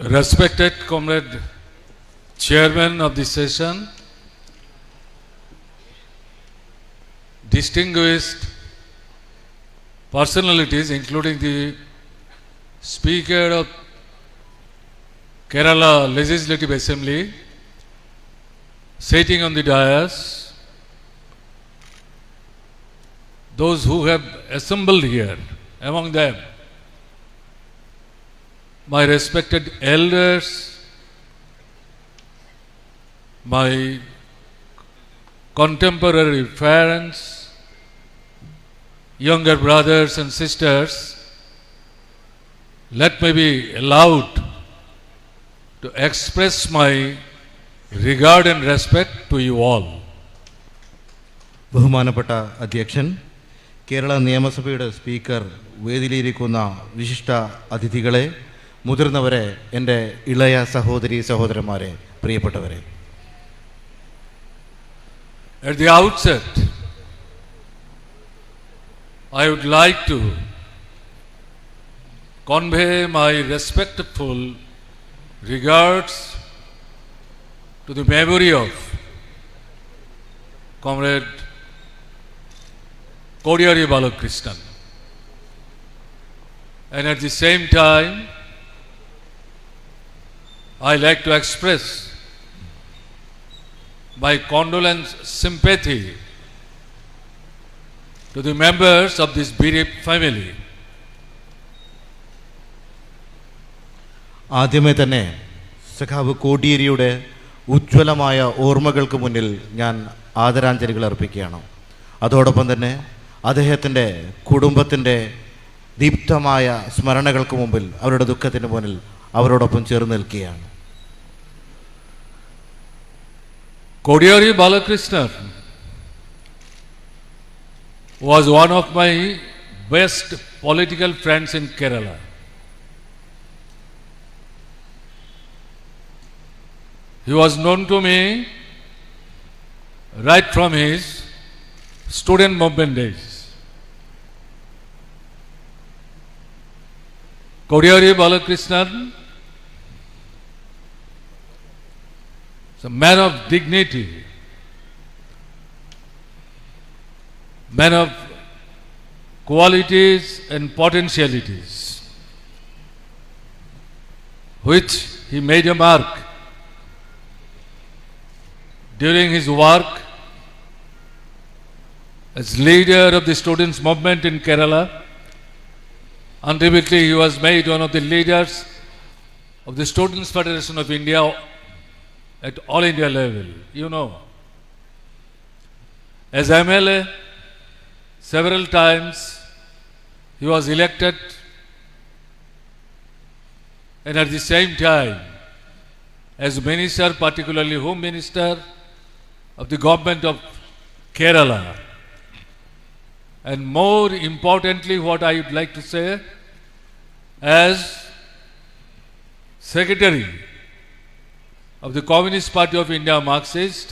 Respected Comrade Chairman of the session, distinguished personalities including the Speaker of Kerala Legislative Assembly sitting on the dais, those who have assembled here, among them my respected elders, my contemporary friends, younger brothers and sisters, let me be allowed to express my regard and respect to you all. ബഹുമാനപ്പെട്ട അധ്യക്ഷൻ, കേരള നിയമസഭയുടെ speaker, വേദിയിലിരിക്കുന്ന വിശിഷ്ട അതിഥികളെ, മുതിർന്നവരെ, എൻ്റെ ഇളയ സഹോദരി സഹോദരന്മാരെ, പ്രിയപ്പെട്ടവരെ, At the outset, I would like to convey my respectful regards to the memory of Comrade Kodiyari Balakrishnan, and at the same time I like to express my condolence, sympathy to the members of this bereaved family. ആദ്യമേ തന്നെ സഖാവ് കോടിയേരിയുടെ ഉജ്ജ്വലമായ ഓർമ്മകൾക്ക് മുന്നിൽ ഞാൻ ആദരാഞ്ജലികൾ അർപ്പിക്കുകയാണ്. അതോടൊപ്പം തന്നെ അദ്ദേഹത്തിൻ്റെ കുടുംബത്തിൻ്റെ ദീപ്തമായ സ്മരണകൾക്ക് മുമ്പിൽ, അവരുടെ ദുഃഖത്തിന് മുന്നിൽ അവരോടൊപ്പം ചേർന്ന് നിൽക്കുകയാണ്. Kodiyari Balakrishnan was one of my best political friends in Kerala. He was known to me right from his student movement days. Kodiyari Balakrishnan, a man of dignity, man of qualities and potentialities, which he made a mark during his work as leader of the students' movement in Kerala. Ultimately, he was made one of the leaders of the Students' Federation of India at all India level, you know. As MLA, several times he was elected, and at the same time, as minister, particularly Home Minister of the government of Kerala. And more importantly, what I would like to say, as Secretary of the Communist Party of India Marxist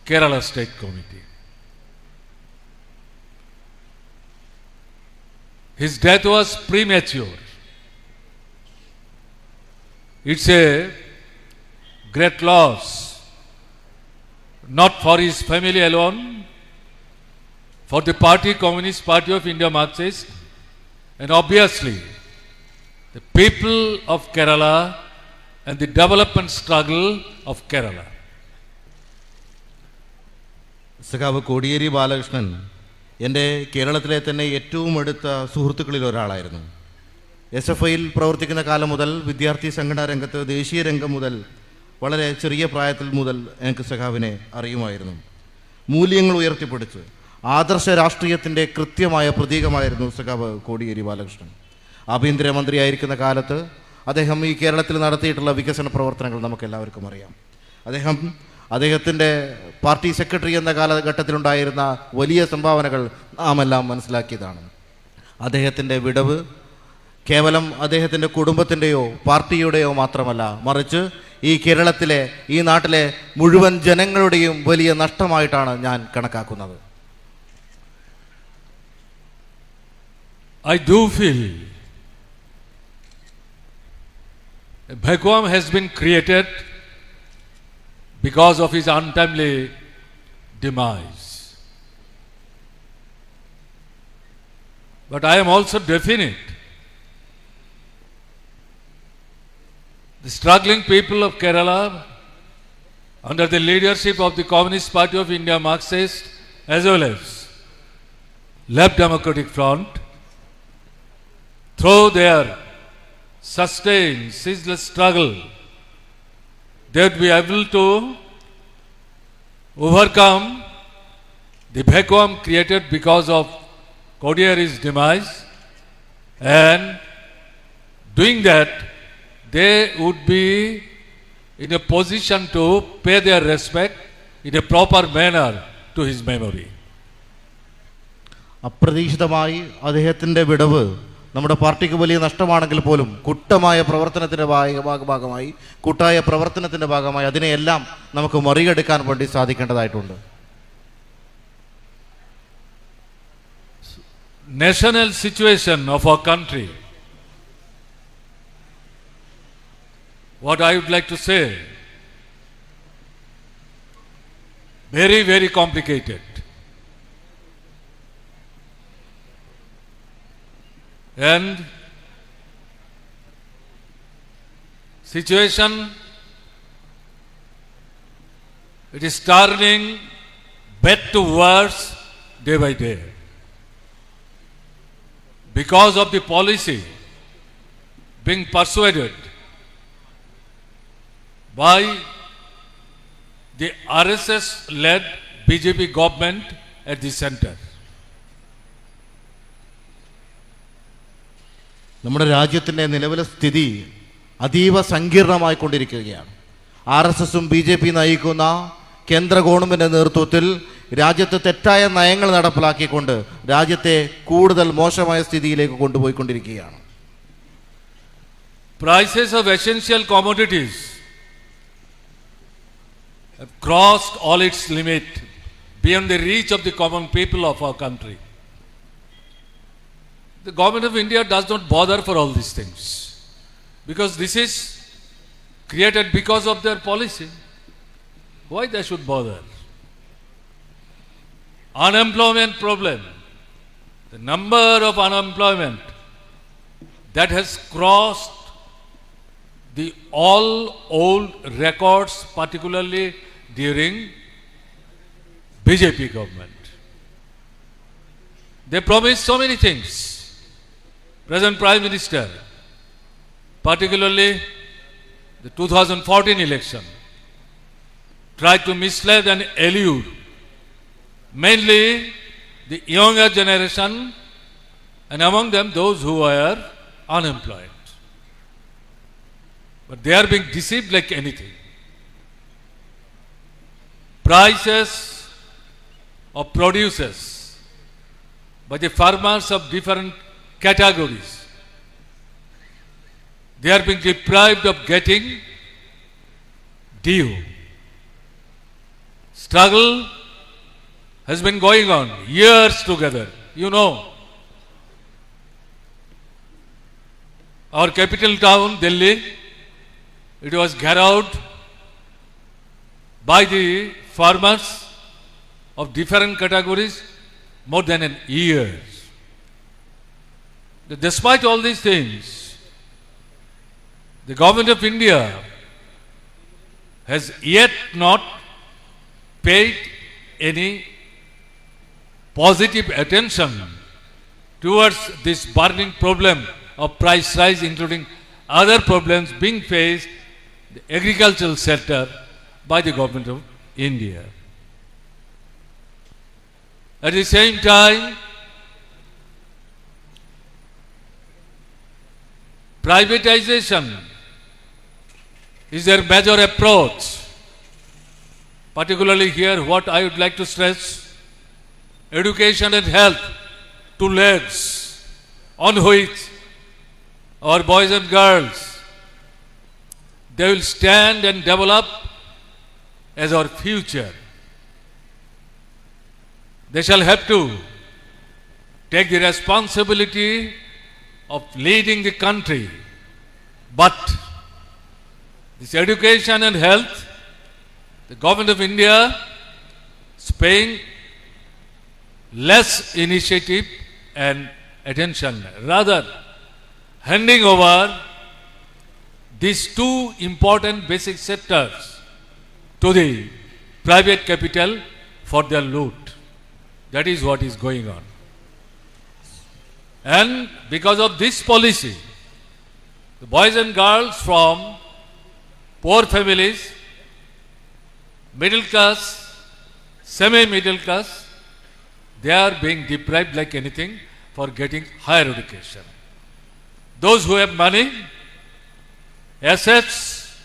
Kerala State Committee. His death was premature. It's a great loss, not for his family alone, for the party, Communist Party of India Marxist, and obviously the people of Kerala and the development struggle of Kerala. സഖാവ് കോടിയേരി ബാലകൃഷ്ണൻ എൻ്റെ കേരളത്തിലെ തന്നെ ഏറ്റവും അടുത്ത സുഹൃത്തുക്കളിൽ ഒരാളായിരുന്നു. SFIയിൽ പ്രവർത്തിക്കുന്ന കാലം മുതൽ, വിദ്യാർത്ഥി സംഘടനാ രംഗത്ത്, ദേശീയ രംഗം മുതൽ, വളരെ ചെറിയ പ്രായത്തിൽ മുതൽ എനിക്ക് സഖാവിനെ അറിയുമായിരുന്നു. മൂല്യങ്ങൾ ഉയർത്തിപ്പിടിച്ച് ആദർശ രാഷ്ട്രീയത്തിൻ്റെ കൃത്യമായ പ്രതീകമായിരുന്നു സഖാവ് കോടിയേരി ബാലകൃഷ്ണൻ. ആഭ്യന്തരമന്ത്രിയായിരിക്കുന്ന കാലത്ത് അദ്ദേഹം ഈ കേരളത്തിൽ നടത്തിയിട്ടുള്ള വികസന പ്രവർത്തനങ്ങൾ നമുക്കെല്ലാവർക്കും അറിയാം. അദ്ദേഹത്തിൻ്റെ പാർട്ടി സെക്രട്ടറി എന്ന കാലഘട്ടത്തിലുണ്ടായിരുന്ന വലിയ സംഭാവനകൾ നാം എല്ലാം മനസ്സിലാക്കിയതാണ്. അദ്ദേഹത്തിൻ്റെ വിടവ് കേവലം അദ്ദേഹത്തിൻ്റെ കുടുംബത്തിൻ്റെയോ പാർട്ടിയുടെയോ മാത്രമല്ല, മറിച്ച് ഈ കേരളത്തിലെ, ഈ നാട്ടിലെ മുഴുവൻ ജനങ്ങളുടെയും വലിയ നഷ്ടമായിട്ടാണ് ഞാൻ കണക്കാക്കുന്നത്. I do feel A vacuum has been created because of his untimely demise. But I am also definite. The struggling people of Kerala, under the leadership of the Communist Party of India, Marxist, as well as Left Democratic Front, through their sustained, ceaseless struggle, they would be able to overcome the vacuum created because of Kodiyari's demise, and doing that, they would be in a position to pay their respect in a proper manner to his memory. അപ്രതീക്ഷിതമായി അദ്ദേഹത്തിൻ്റെ വിടവ് നമ്മുടെ പാർട്ടിക്ക് വലിയ നഷ്ടമാണെങ്കിൽ പോലും കൂട്ടായ പ്രവർത്തനത്തിൻ്റെ ഭാഗമായി അതിനെയെല്ലാം നമുക്ക് മറികടക്കാൻ വേണ്ടി സാധിക്കേണ്ടതായിട്ടുണ്ട്. National situation of our country, what I would like to say, very, very complicated. And situation, it is turning bad to worse day by day. Because of the policy being persuaded by the RSS-led BJP government at the center. നമ്മുടെ രാജ്യത്തിൻ്റെ നിലവിലെ സ്ഥിതി അതീവ സങ്കീർണമായിക്കൊണ്ടിരിക്കുകയാണ്. RSSും BJP നയിക്കുന്ന കേന്ദ്ര ഗവൺമെൻറ്റിൻ്റെ നേതൃത്വത്തിൽ രാജ്യത്ത് തെറ്റായ നയങ്ങൾ നടപ്പിലാക്കിക്കൊണ്ട് രാജ്യത്തെ കൂടുതൽ മോശമായ സ്ഥിതിയിലേക്ക് കൊണ്ടുപോയിക്കൊണ്ടിരിക്കുകയാണ്. Prices of essential commodities have crossed all its limit beyond the reach of the common people of our country. The government of India does not bother for all these things because this is created because of their policy. Why they should bother? Unemployment problem, the number of unemployment that has crossed the all old records, particularly during BJP government. They promised so many things. Present Prime Minister, particularly the 2014 election, tried to mislead and elude mainly the younger generation, and among them those who were unemployed. But they are being deceived like anything. Prices of produces by the farmers of different categories, they are being deprived of getting due. Struggle has been going on years together. You know, our capital town, Delhi, it was garrowed by the farmers of different categories more than an year. Despite all these things, the government of India has yet not paid any positive attention towards this burning problem of price rise, including other problems being faced in the agricultural sector by the government of India. At the same time, privatization is their major approach. Particularly here, what I would like to stress, education and health, two legs on which our boys and girls, they will stand and develop as our future. They shall have to take the responsibility of leading the country, but This education and health, the government of India is paying less initiative and attention, rather handing over these two important basic sectors to the private capital for their loot. That is what is going on. And because of this policy, the boys and girls from poor families, middle class, semi-middle class, they are being deprived like anything for getting higher education. Those who have money, assets,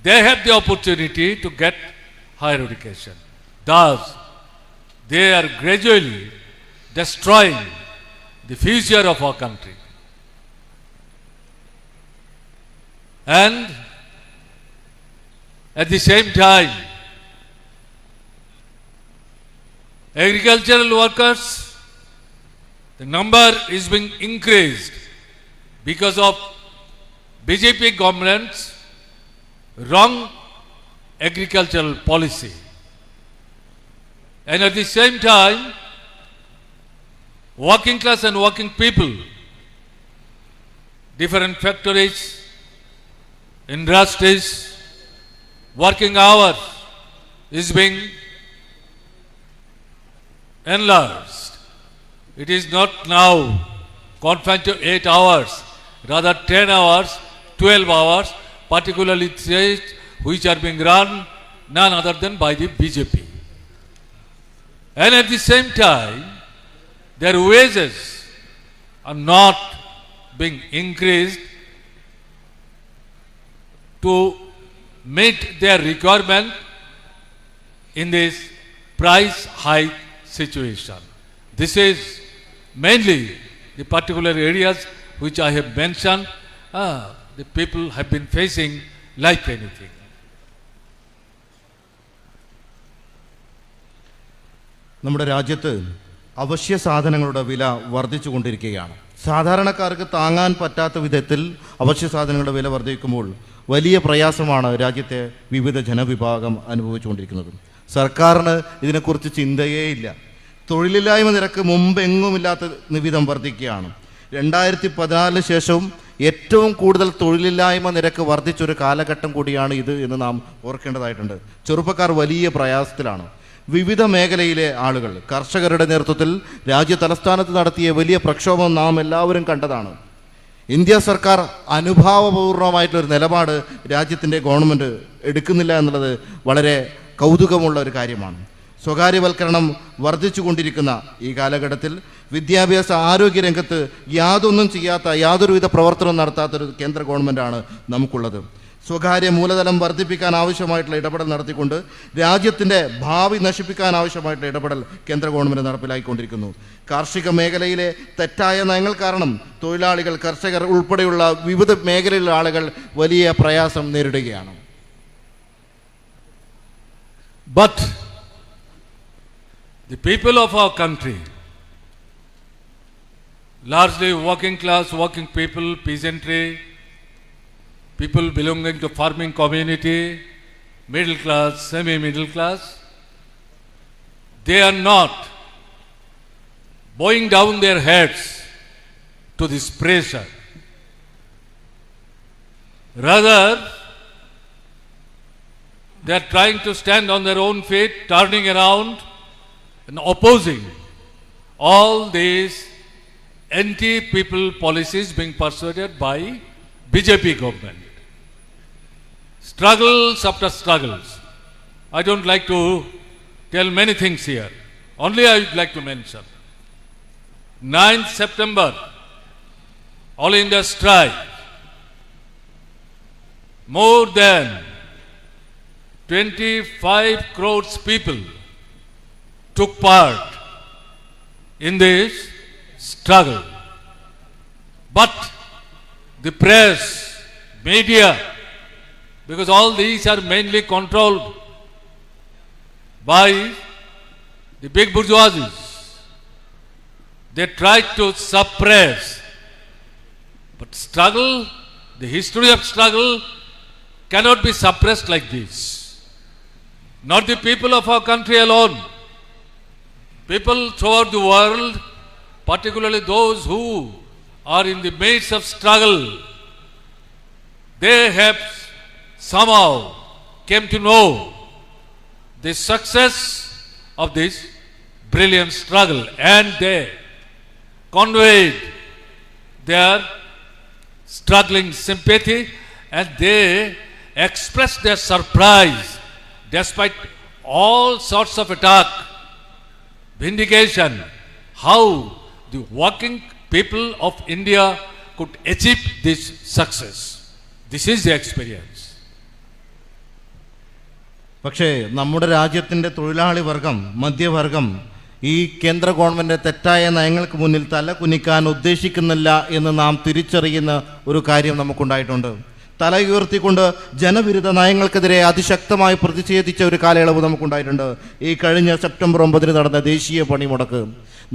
they have the opportunity to get higher education. Thus, they are gradually destroying the future of our country. And at the same time, agricultural workers, the number is being increased because of BJP government's wrong agricultural policy. And at the same time, working class and working people, different factories, industries, working hours is being enlarged. It is not now confined to 8 hours, rather 10 hours, 12 hours, particularly states which are being run none other than by the BJP. And at the same time, their wages are not being increased to meet their requirement in this price hike situation. This is mainly the particular areas which I have mentioned, the people have been facing like anything. നമ്മുടെ രാജ്യത്ത് അവശ്യ സാധനങ്ങളുടെ വില വർദ്ധിച്ചുകൊണ്ടിരിക്കുകയാണ്. സാധാരണക്കാർക്ക് താങ്ങാൻ പറ്റാത്ത വിധത്തിൽ അവശ്യ സാധനങ്ങളുടെ വില വർദ്ധിക്കുമ്പോൾ വലിയ പ്രയാസമാണ് രാജ്യത്തെ വിവിധ ജനവിഭാഗം അനുഭവിച്ചുകൊണ്ടിരിക്കുന്നത്. സർക്കാരിന് ഇതിനെക്കുറിച്ച് ചിന്തയേ ഇല്ല. തൊഴിലില്ലായ്മ നിരക്ക് മുമ്പെങ്ങുമില്ലാത്ത വിധം വർദ്ധിക്കുകയാണ്. 2014 ശേഷവും ഏറ്റവും കൂടുതൽ തൊഴിലില്ലായ്മ നിരക്ക് വർദ്ധിച്ചൊരു കാലഘട്ടം കൂടിയാണ് ഇത് എന്ന് നാം ഓർക്കേണ്ടതായിട്ടുണ്ട്. ചെറുപ്പക്കാർ വലിയ പ്രയാസത്തിലാണ്. വിവിധ മേഖലയിലെ ആളുകൾ, കർഷകരുടെ നേതൃത്വത്തിൽ രാജ്യ തലസ്ഥാനത്ത് നടത്തിയ വലിയ പ്രക്ഷോഭം നാം എല്ലാവരും കണ്ടതാണ്. ഇന്ത്യ സർക്കാർ അനുഭാവപൂർണമായിട്ടുള്ളൊരു നിലപാട് രാജ്യത്തിൻ്റെ ഗവൺമെൻറ് എടുക്കുന്നില്ല എന്നുള്ളത് വളരെ കൗതുകമുള്ള ഒരു കാര്യമാണ്. സ്വകാര്യവൽക്കരണം വർദ്ധിച്ചുകൊണ്ടിരിക്കുന്ന ഈ കാലഘട്ടത്തിൽ വിദ്യാഭ്യാസ ആരോഗ്യ രംഗത്ത് യാതൊന്നും ചെയ്യാത്ത, യാതൊരുവിധ പ്രവർത്തനം നടത്താത്തൊരു കേന്ദ്ര ഗവൺമെൻറ്റാണ് നമുക്കുള്ളത്. സ്വകാര്യ മൂലധനം വർദ്ധിപ്പിക്കാൻ ആവശ്യമായിട്ടുള്ള ഇടപെടൽ നടത്തിക്കൊണ്ട് രാജ്യത്തിൻ്റെ ഭാവി നശിപ്പിക്കാൻ ആവശ്യമായിട്ടുള്ള ഇടപെടൽ കേന്ദ്ര ഗവൺമെൻറ് നടപ്പിലാക്കിക്കൊണ്ടിരിക്കുന്നു. കാർഷിക മേഖലയിലെ തെറ്റായ നയങ്ങൾ കാരണം തൊഴിലാളികൾ, കർഷകർ ഉൾപ്പെടെയുള്ള വിവിധ മേഖലയിലുള്ള ആളുകൾ വലിയ പ്രയാസം നേരിടുകയാണ്. But the people of our country, largely working class, working people, peasantry, people belonging to farming community, middle class, semi-middle class, they are not bowing down their heads to this pressure. Rather, they are trying to stand on their own feet, turning around and opposing all these anti-people policies being persuaded by BJP government. Struggles after struggles. I don't like to tell many things here. Only I would like to mention 9th September, All India strike. More than 25 crores people took part in this struggle. But the press, media, because all these are mainly controlled by the big bourgeoisies, they tried to suppress. But struggle, the history of struggle cannot be suppressed like this. Not the people of our country alone. People throughout the world, particularly those who are in the midst of struggle, they have somehow came to know the success of this brilliant struggle, and they conveyed their struggling sympathy, and they expressed their surprise despite all sorts of attack, vindication, how the working people of India could achieve this success. This is the experience. പക്ഷേ നമ്മുടെ രാജ്യത്തിൻ്റെ തൊഴിലാളി വർഗം, മധ്യവർഗം ഈ കേന്ദ്ര government തെറ്റായ നയങ്ങൾക്ക് മുന്നിൽ തല കുനിക്കാൻ ഉദ്ദേശിക്കുന്നില്ല എന്ന് നാം തിരിച്ചറിയുന്ന ഒരു കാര്യം നമുക്കുണ്ടായിട്ടുണ്ട്. തല ഉയർത്തിക്കൊണ്ട് ജനവിരുദ്ധ നയങ്ങൾക്കെതിരെ അതിശക്തമായി പ്രതിഷേധിച്ച ഒരു കാലയളവ് നമുക്കുണ്ടായിട്ടുണ്ട്. ഈ കഴിഞ്ഞ സെപ്റ്റംബർ 9 നടന്ന ദേശീയ പണിമുടക്ക്.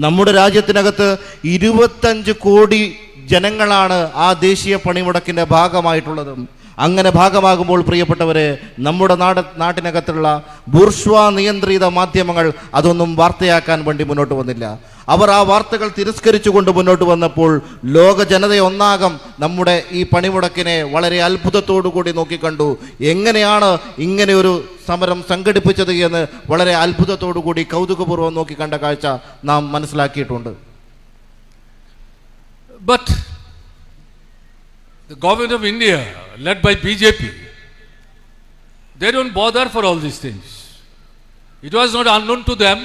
നമ്മുടെ രാജ്യത്തിനകത്ത് 25 കോടി ജനങ്ങളാണ് ആ ദേശീയ പണിമുടക്കിൻ്റെ ഭാഗമായിട്ടുള്ളത്. അങ്ങനെ ഭാഗമാകുമ്പോൾ പ്രിയപ്പെട്ടവരെ, നമ്മുടെ നാട്ടിനകത്തുള്ള ബൂർഷ്വാ നിയന്ത്രിത മാധ്യമങ്ങൾ അതൊന്നും വാർത്തയാക്കാൻ വേണ്ടി മുന്നോട്ട് വന്നില്ല. അവർ ആ വാർത്തകൾ തിരസ്കരിച്ചുകൊണ്ട് മുന്നോട്ട് വന്നപ്പോൾ ലോക ജനതയൊന്നാകം നമ്മുടെ ഈ പണിമുടക്കിനെ വളരെ അത്ഭുതത്തോടു കൂടി നോക്കിക്കണ്ടു. എങ്ങനെയാണ് ഇങ്ങനെ ഒരു സമരം സംഘടിപ്പിച്ചത് എന്ന് വളരെ അത്ഭുതത്തോടു കൂടി കൗതുകപൂർവ്വം നോക്കിക്കണ്ട കാഴ്ച നാം മനസ്സിലാക്കിയിട്ടുണ്ട്. But the government of India, led by BJP, they don't bother for all these things. It was not unknown to them,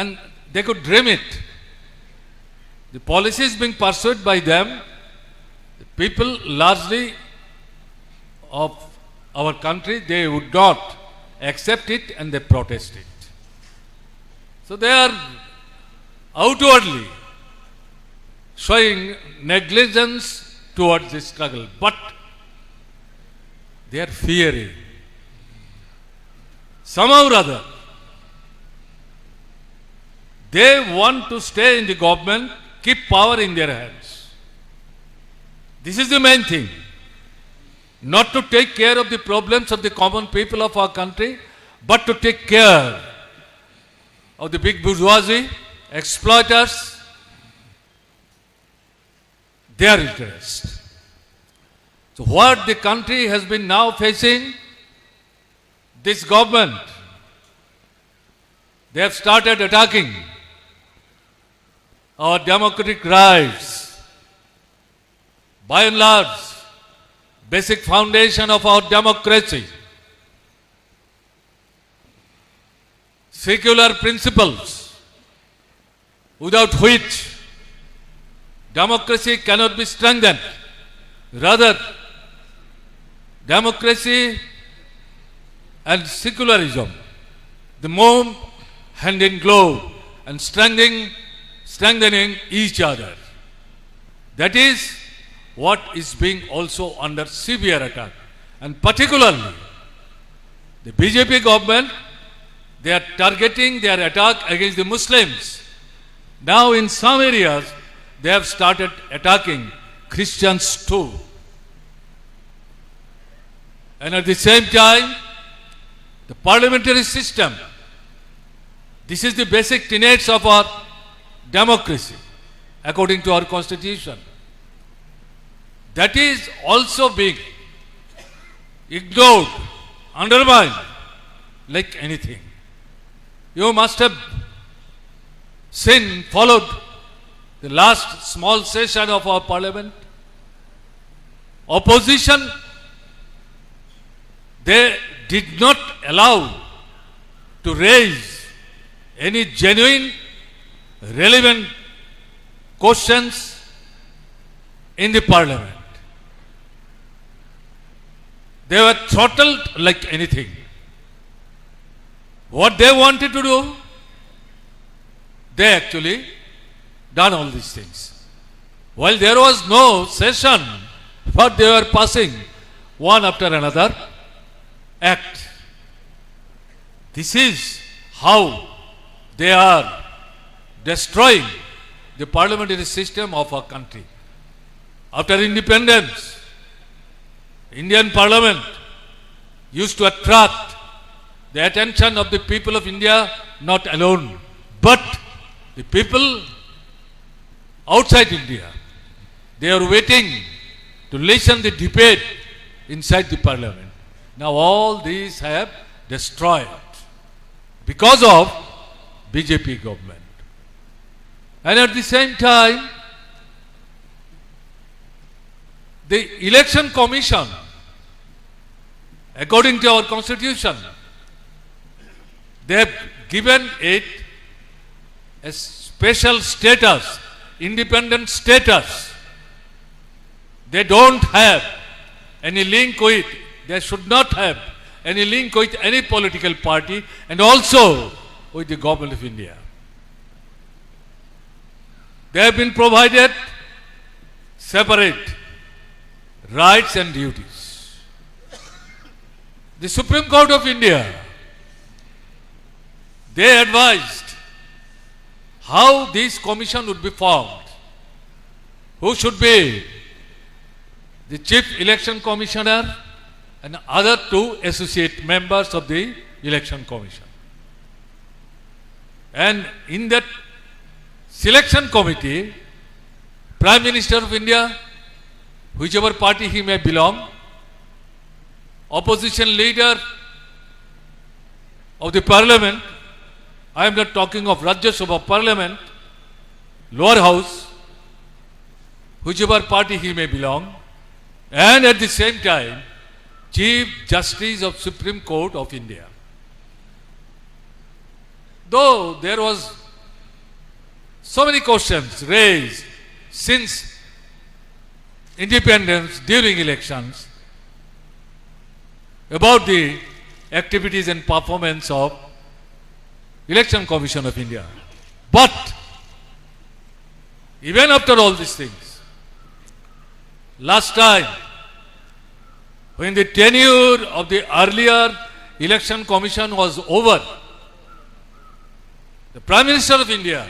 and they could dream it. The policies being pursued by them, the people largely of our country, they would not accept it and they protest it. So they are outwardly showing negligence towards this struggle, but they are fearing somehow or other they want to stay in the government, keep power in their hands. This is the main thing, not to take care of the problems of the common people of our country, but to take care of the big bourgeoisie, exploiters, their interest. So what the country has been now facing, this government, they have started attacking our democratic rights, by and large, basic foundation of our democracy, secular principles, without which democracy cannot be strengthened. Rather, democracy and secularism, the move hand in glove and strengthening each other. That is what is being also under severe attack. And particularly, the BJP government, they are targeting their attack against the Muslims. Now in some areas, they have started attacking Christians too. And at the same time, the parliamentary system, this is the basic tenets of our democracy, according to our constitution. That is also being ignored, undermined, like anything. You must have followed the last small session of our parliament. Opposition, they did not allow to raise any genuine, relevant questions in the parliament. They were throttled like anything. What they wanted to do, they actually done all these things. While there was no session, but they were passing one after another act. This is how they are destroying the parliamentary system of our country. After independence, Indian Parliament used to attract the attention of the people of India, not alone, but the people outside India. They are waiting to listen the debate inside the Parliament. Now all these have destroyed because of BJP government. And at the same time, the Election Commission, according to our constitution, they have given it a special status, independent status. They don't have any link with, they should not have any link with any political party and also with the government of India. They have been provided separate rights and duties. The Supreme Court of India, they advised how this commission would be formed, who should be the Chief Election Commissioner and other two associate members of the Election Commission. And in that selection committee, Prime Minister of India, whichever party he may belong, opposition leader of the Parliament, I am not talking of Rajya Sabha Parliament, lower house, whichever party he may belong, and at the same time, Chief Justice of Supreme Court of India. Though there was so many questions raised since independence during elections about the activities and performance of Election Commission of India. But even after all these things, last time when the tenure of the earlier Election Commission was over, the Prime Minister of India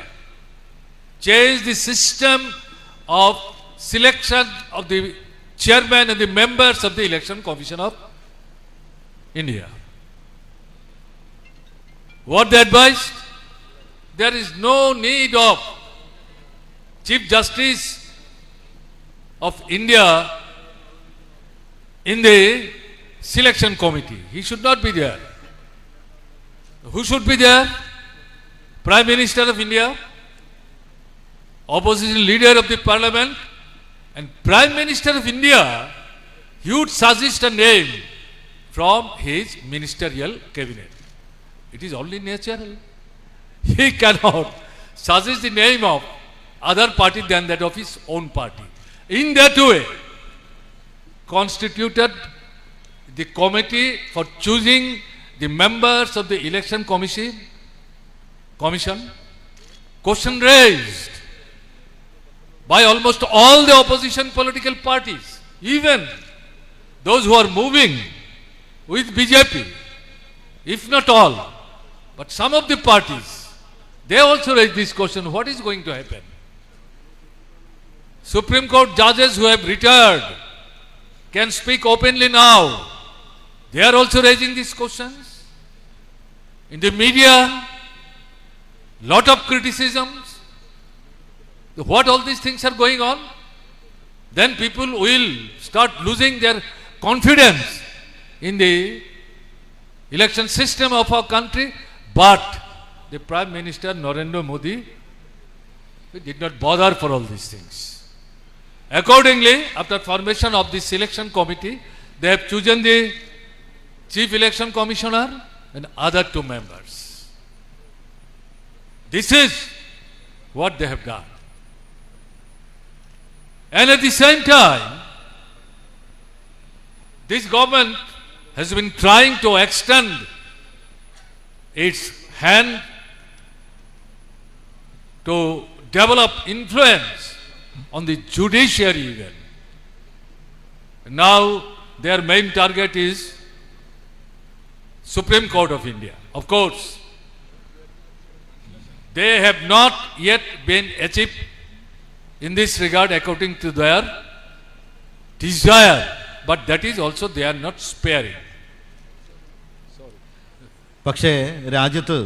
changed the system of selection of the chairman and the members of the Election Commission of India. What they advised? There is no need of Chief Justice of India in the selection committee. He should not be there. Who should be there? Prime Minister of India, opposition leader of the Parliament, and Prime Minister of India, he would suggest a name from his ministerial cabinet. It is only natural. He cannot suggest the name of other party than that of his own party. In that way, constituted the committee for choosing the members of the Election Commission. Question raised by almost all the opposition political parties, even those who are moving with BJP, if not all, but some of the parties, they also raised this question: what is going to happen? Supreme Court judges who have retired can speak openly now. They are also raising these questions. In the media, lot of criticisms. What all these things are going on? Then people will start losing their confidence in the election system of our country. But the Prime Minister Narendra Modi did not bother for all these things. Accordingly, after formation of the selection committee, they have chosen the Chief Election Commissioner and other two members. This is what they have done. And at the same time, this government has been trying to extend its hand to develop influence on the judiciary even. Now their main target is Supreme Court of India. Of course, they have not yet been achieved in this regard according to their desire but that is also they are not sparing. പക്ഷേ രാജ്യത്ത്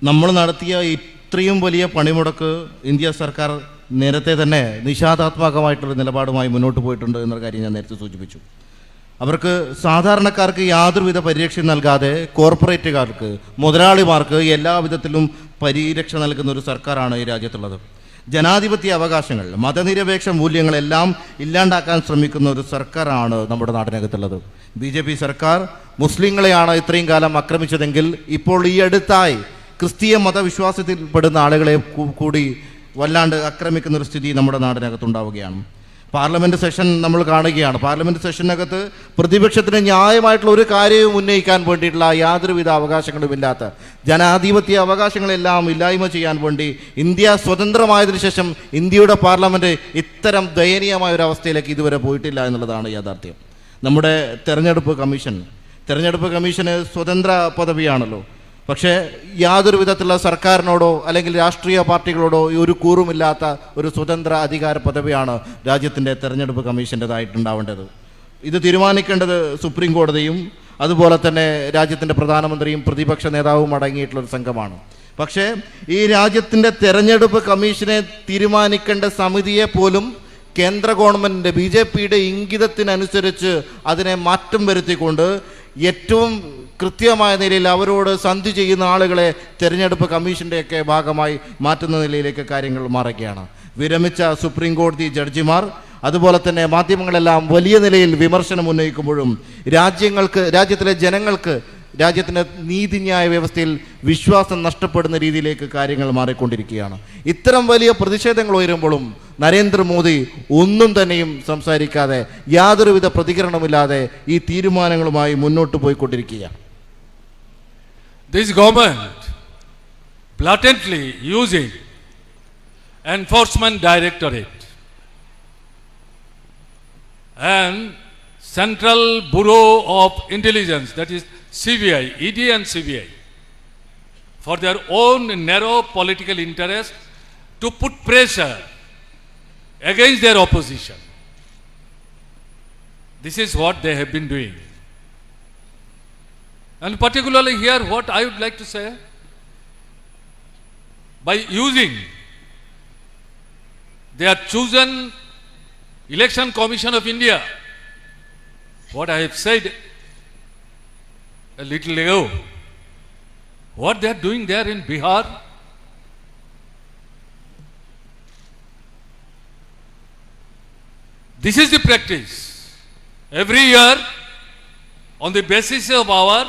നമ്മൾ നടത്തിയ ഇത്രയും വലിയ പണിമുടക്ക് India സർക്കാർ നേരത്തെ തന്നെ നിഷേധാത്മകമായിട്ടുള്ള നിലപാടുമായി മുന്നോട്ട് പോയിട്ടുണ്ട് എന്ന കാര്യം ഞാൻ നേരത്തെ സൂചിപ്പിച്ചു. അവർക്ക് സാധാരണക്കാർക്ക് യാതൊരുവിധ പരിരക്ഷയും നൽകാതെ കോർപ്പറേറ്റുകാർക്ക്, മുതലാളിമാർക്ക് എല്ലാ വിധത്തിലും പരിരക്ഷ നൽകുന്ന ഒരു സർക്കാരാണ് ഈ രാജ്യത്തുള്ളത്. ജനാധിപത്യ അവകാശങ്ങൾ, മതനിരപേക്ഷ മൂല്യങ്ങളെല്ലാം ഇല്ലാണ്ടാക്കാൻ ശ്രമിക്കുന്ന ഒരു സർക്കാരാണ് നമ്മുടെ നാട്ടിനകത്തുള്ളത്. BJP സർക്കാർ മുസ്ലിങ്ങളെയാണ് ഇത്രയും കാലം ആക്രമിച്ചതെങ്കിൽ ഇപ്പോൾ ഈ അടുത്തായി ക്രിസ്തീയ മതവിശ്വാസത്തിൽപ്പെടുന്ന ആളുകളെ കൂടി വല്ലാണ്ട് ആക്രമിക്കുന്ന ഒരു സ്ഥിതി നമ്മുടെ നാടിനകത്തുണ്ടാവുകയാണ്. പാർലമെൻറ്റ് സെഷൻ നമ്മൾ കാണുകയാണ്. പാർലമെൻറ്റ് സെഷനകത്ത് പ്രതിപക്ഷത്തിന് ന്യായമായിട്ടുള്ള ഒരു കാര്യവും ഉന്നയിക്കാൻ വേണ്ടിയിട്ടുള്ള യാതൊരുവിധ അവകാശങ്ങളുമില്ലാത്ത, ജനാധിപത്യ അവകാശങ്ങളെല്ലാം ഇല്ലായ്മ ചെയ്യാൻ വേണ്ടി ഇന്ത്യ സ്വതന്ത്രമായതിനു ശേഷം ഇന്ത്യയുടെ പാർലമെൻറ്റ് ഇത്തരം ദയനീയമായ ഒരു അവസ്ഥയിലേക്ക് ഇതുവരെ പോയിട്ടില്ല എന്നുള്ളതാണ് യാഥാർത്ഥ്യം. നമ്മുടെ തെരഞ്ഞെടുപ്പ് കമ്മീഷന് സ്വതന്ത്ര പദവിയാണല്ലോ. പക്ഷേ യാതൊരു വിധത്തിലുള്ള സർക്കാരിനോടോ അല്ലെങ്കിൽ രാഷ്ട്രീയ പാർട്ടികളോടോ ഒരു കൂറുമില്ലാത്ത ഒരു സ്വതന്ത്ര അധികാര പദവിയാണ് രാജ്യത്തിൻ്റെ തെരഞ്ഞെടുപ്പ് കമ്മീഷൻ്റെതായിട്ടുണ്ടാവേണ്ടത്. ഇത് തീരുമാനിക്കേണ്ടത് സുപ്രീം കോടതിയും അതുപോലെ തന്നെ രാജ്യത്തിൻ്റെ പ്രധാനമന്ത്രിയും പ്രതിപക്ഷ നേതാവും അടങ്ങിയിട്ടുള്ളൊരു സംഘമാണ്. പക്ഷേ ഈ രാജ്യത്തിൻ്റെ തെരഞ്ഞെടുപ്പ് കമ്മീഷനെ തീരുമാനിക്കേണ്ട സമിതിയെ പോലും കേന്ദ്ര ഗവൺമെൻറ്റിൻ്റെ BJPയുടെ ഇംഗിതത്തിനനുസരിച്ച് അതിനെ മാറ്റം വരുത്തിക്കൊണ്ട് ഏറ്റവും കൃത്യമായ നിലയിൽ അവരോട് സന്ധി ചെയ്യുന്ന ആളുകളെ തെരഞ്ഞെടുപ്പ് കമ്മീഷൻ്റെയൊക്കെ ഭാഗമായി മാറ്റുന്ന നിലയിലേക്ക് കാര്യങ്ങൾ മാറുകയാണ്. വിരമിച്ച സുപ്രീം കോടതി ജഡ്ജിമാർ അതുപോലെ തന്നെ മാധ്യമങ്ങളെല്ലാം വലിയ നിലയിൽ വിമർശനം ഉന്നയിക്കുമ്പോഴും രാജ്യത്തിലെ ജനങ്ങൾക്ക് രാജ്യത്തിൻ്റെ നീതിന്യായ വ്യവസ്ഥയിൽ വിശ്വാസം നഷ്ടപ്പെടുന്ന രീതിയിലേക്ക് കാര്യങ്ങൾ മാറിക്കൊണ്ടിരിക്കുകയാണ്. ഇത്തരം വലിയ പ്രതിഷേധങ്ങൾ ഉയരുമ്പോഴും നരേന്ദ്രമോദി ഒന്നും തന്നെയും സംസാരിക്കാതെ യാതൊരുവിധ പ്രതികരണമില്ലാതെ ഈ തീരുമാനങ്ങളുമായി മുന്നോട്ട് പോയിക്കൊണ്ടിരിക്കുകയാണ്. This government blatantly using Enforcement Directorate and Central Bureau of Intelligence, that is CBI, ED and CBI, for their own narrow political interest to put pressure against their opposition. This is what they have been doing. And particularly here, what I would like to say, by using their chosen Election Commission of India, what I have said a little ago, what they are doing there in Bihar, this is the practice. Every year, on the basis of our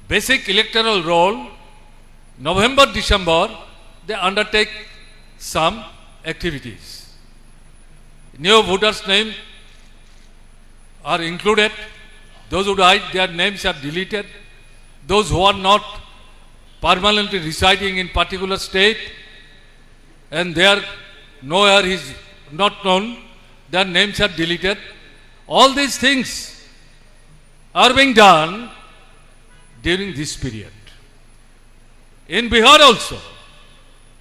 basic electoral roll, November, December, they undertake some activities. New voters' names are included. Those who died, their names are deleted. Those who are not permanently residing in particular state and their nowhere is not known, their names are deleted. All these things are being done during this period. In Bihar also,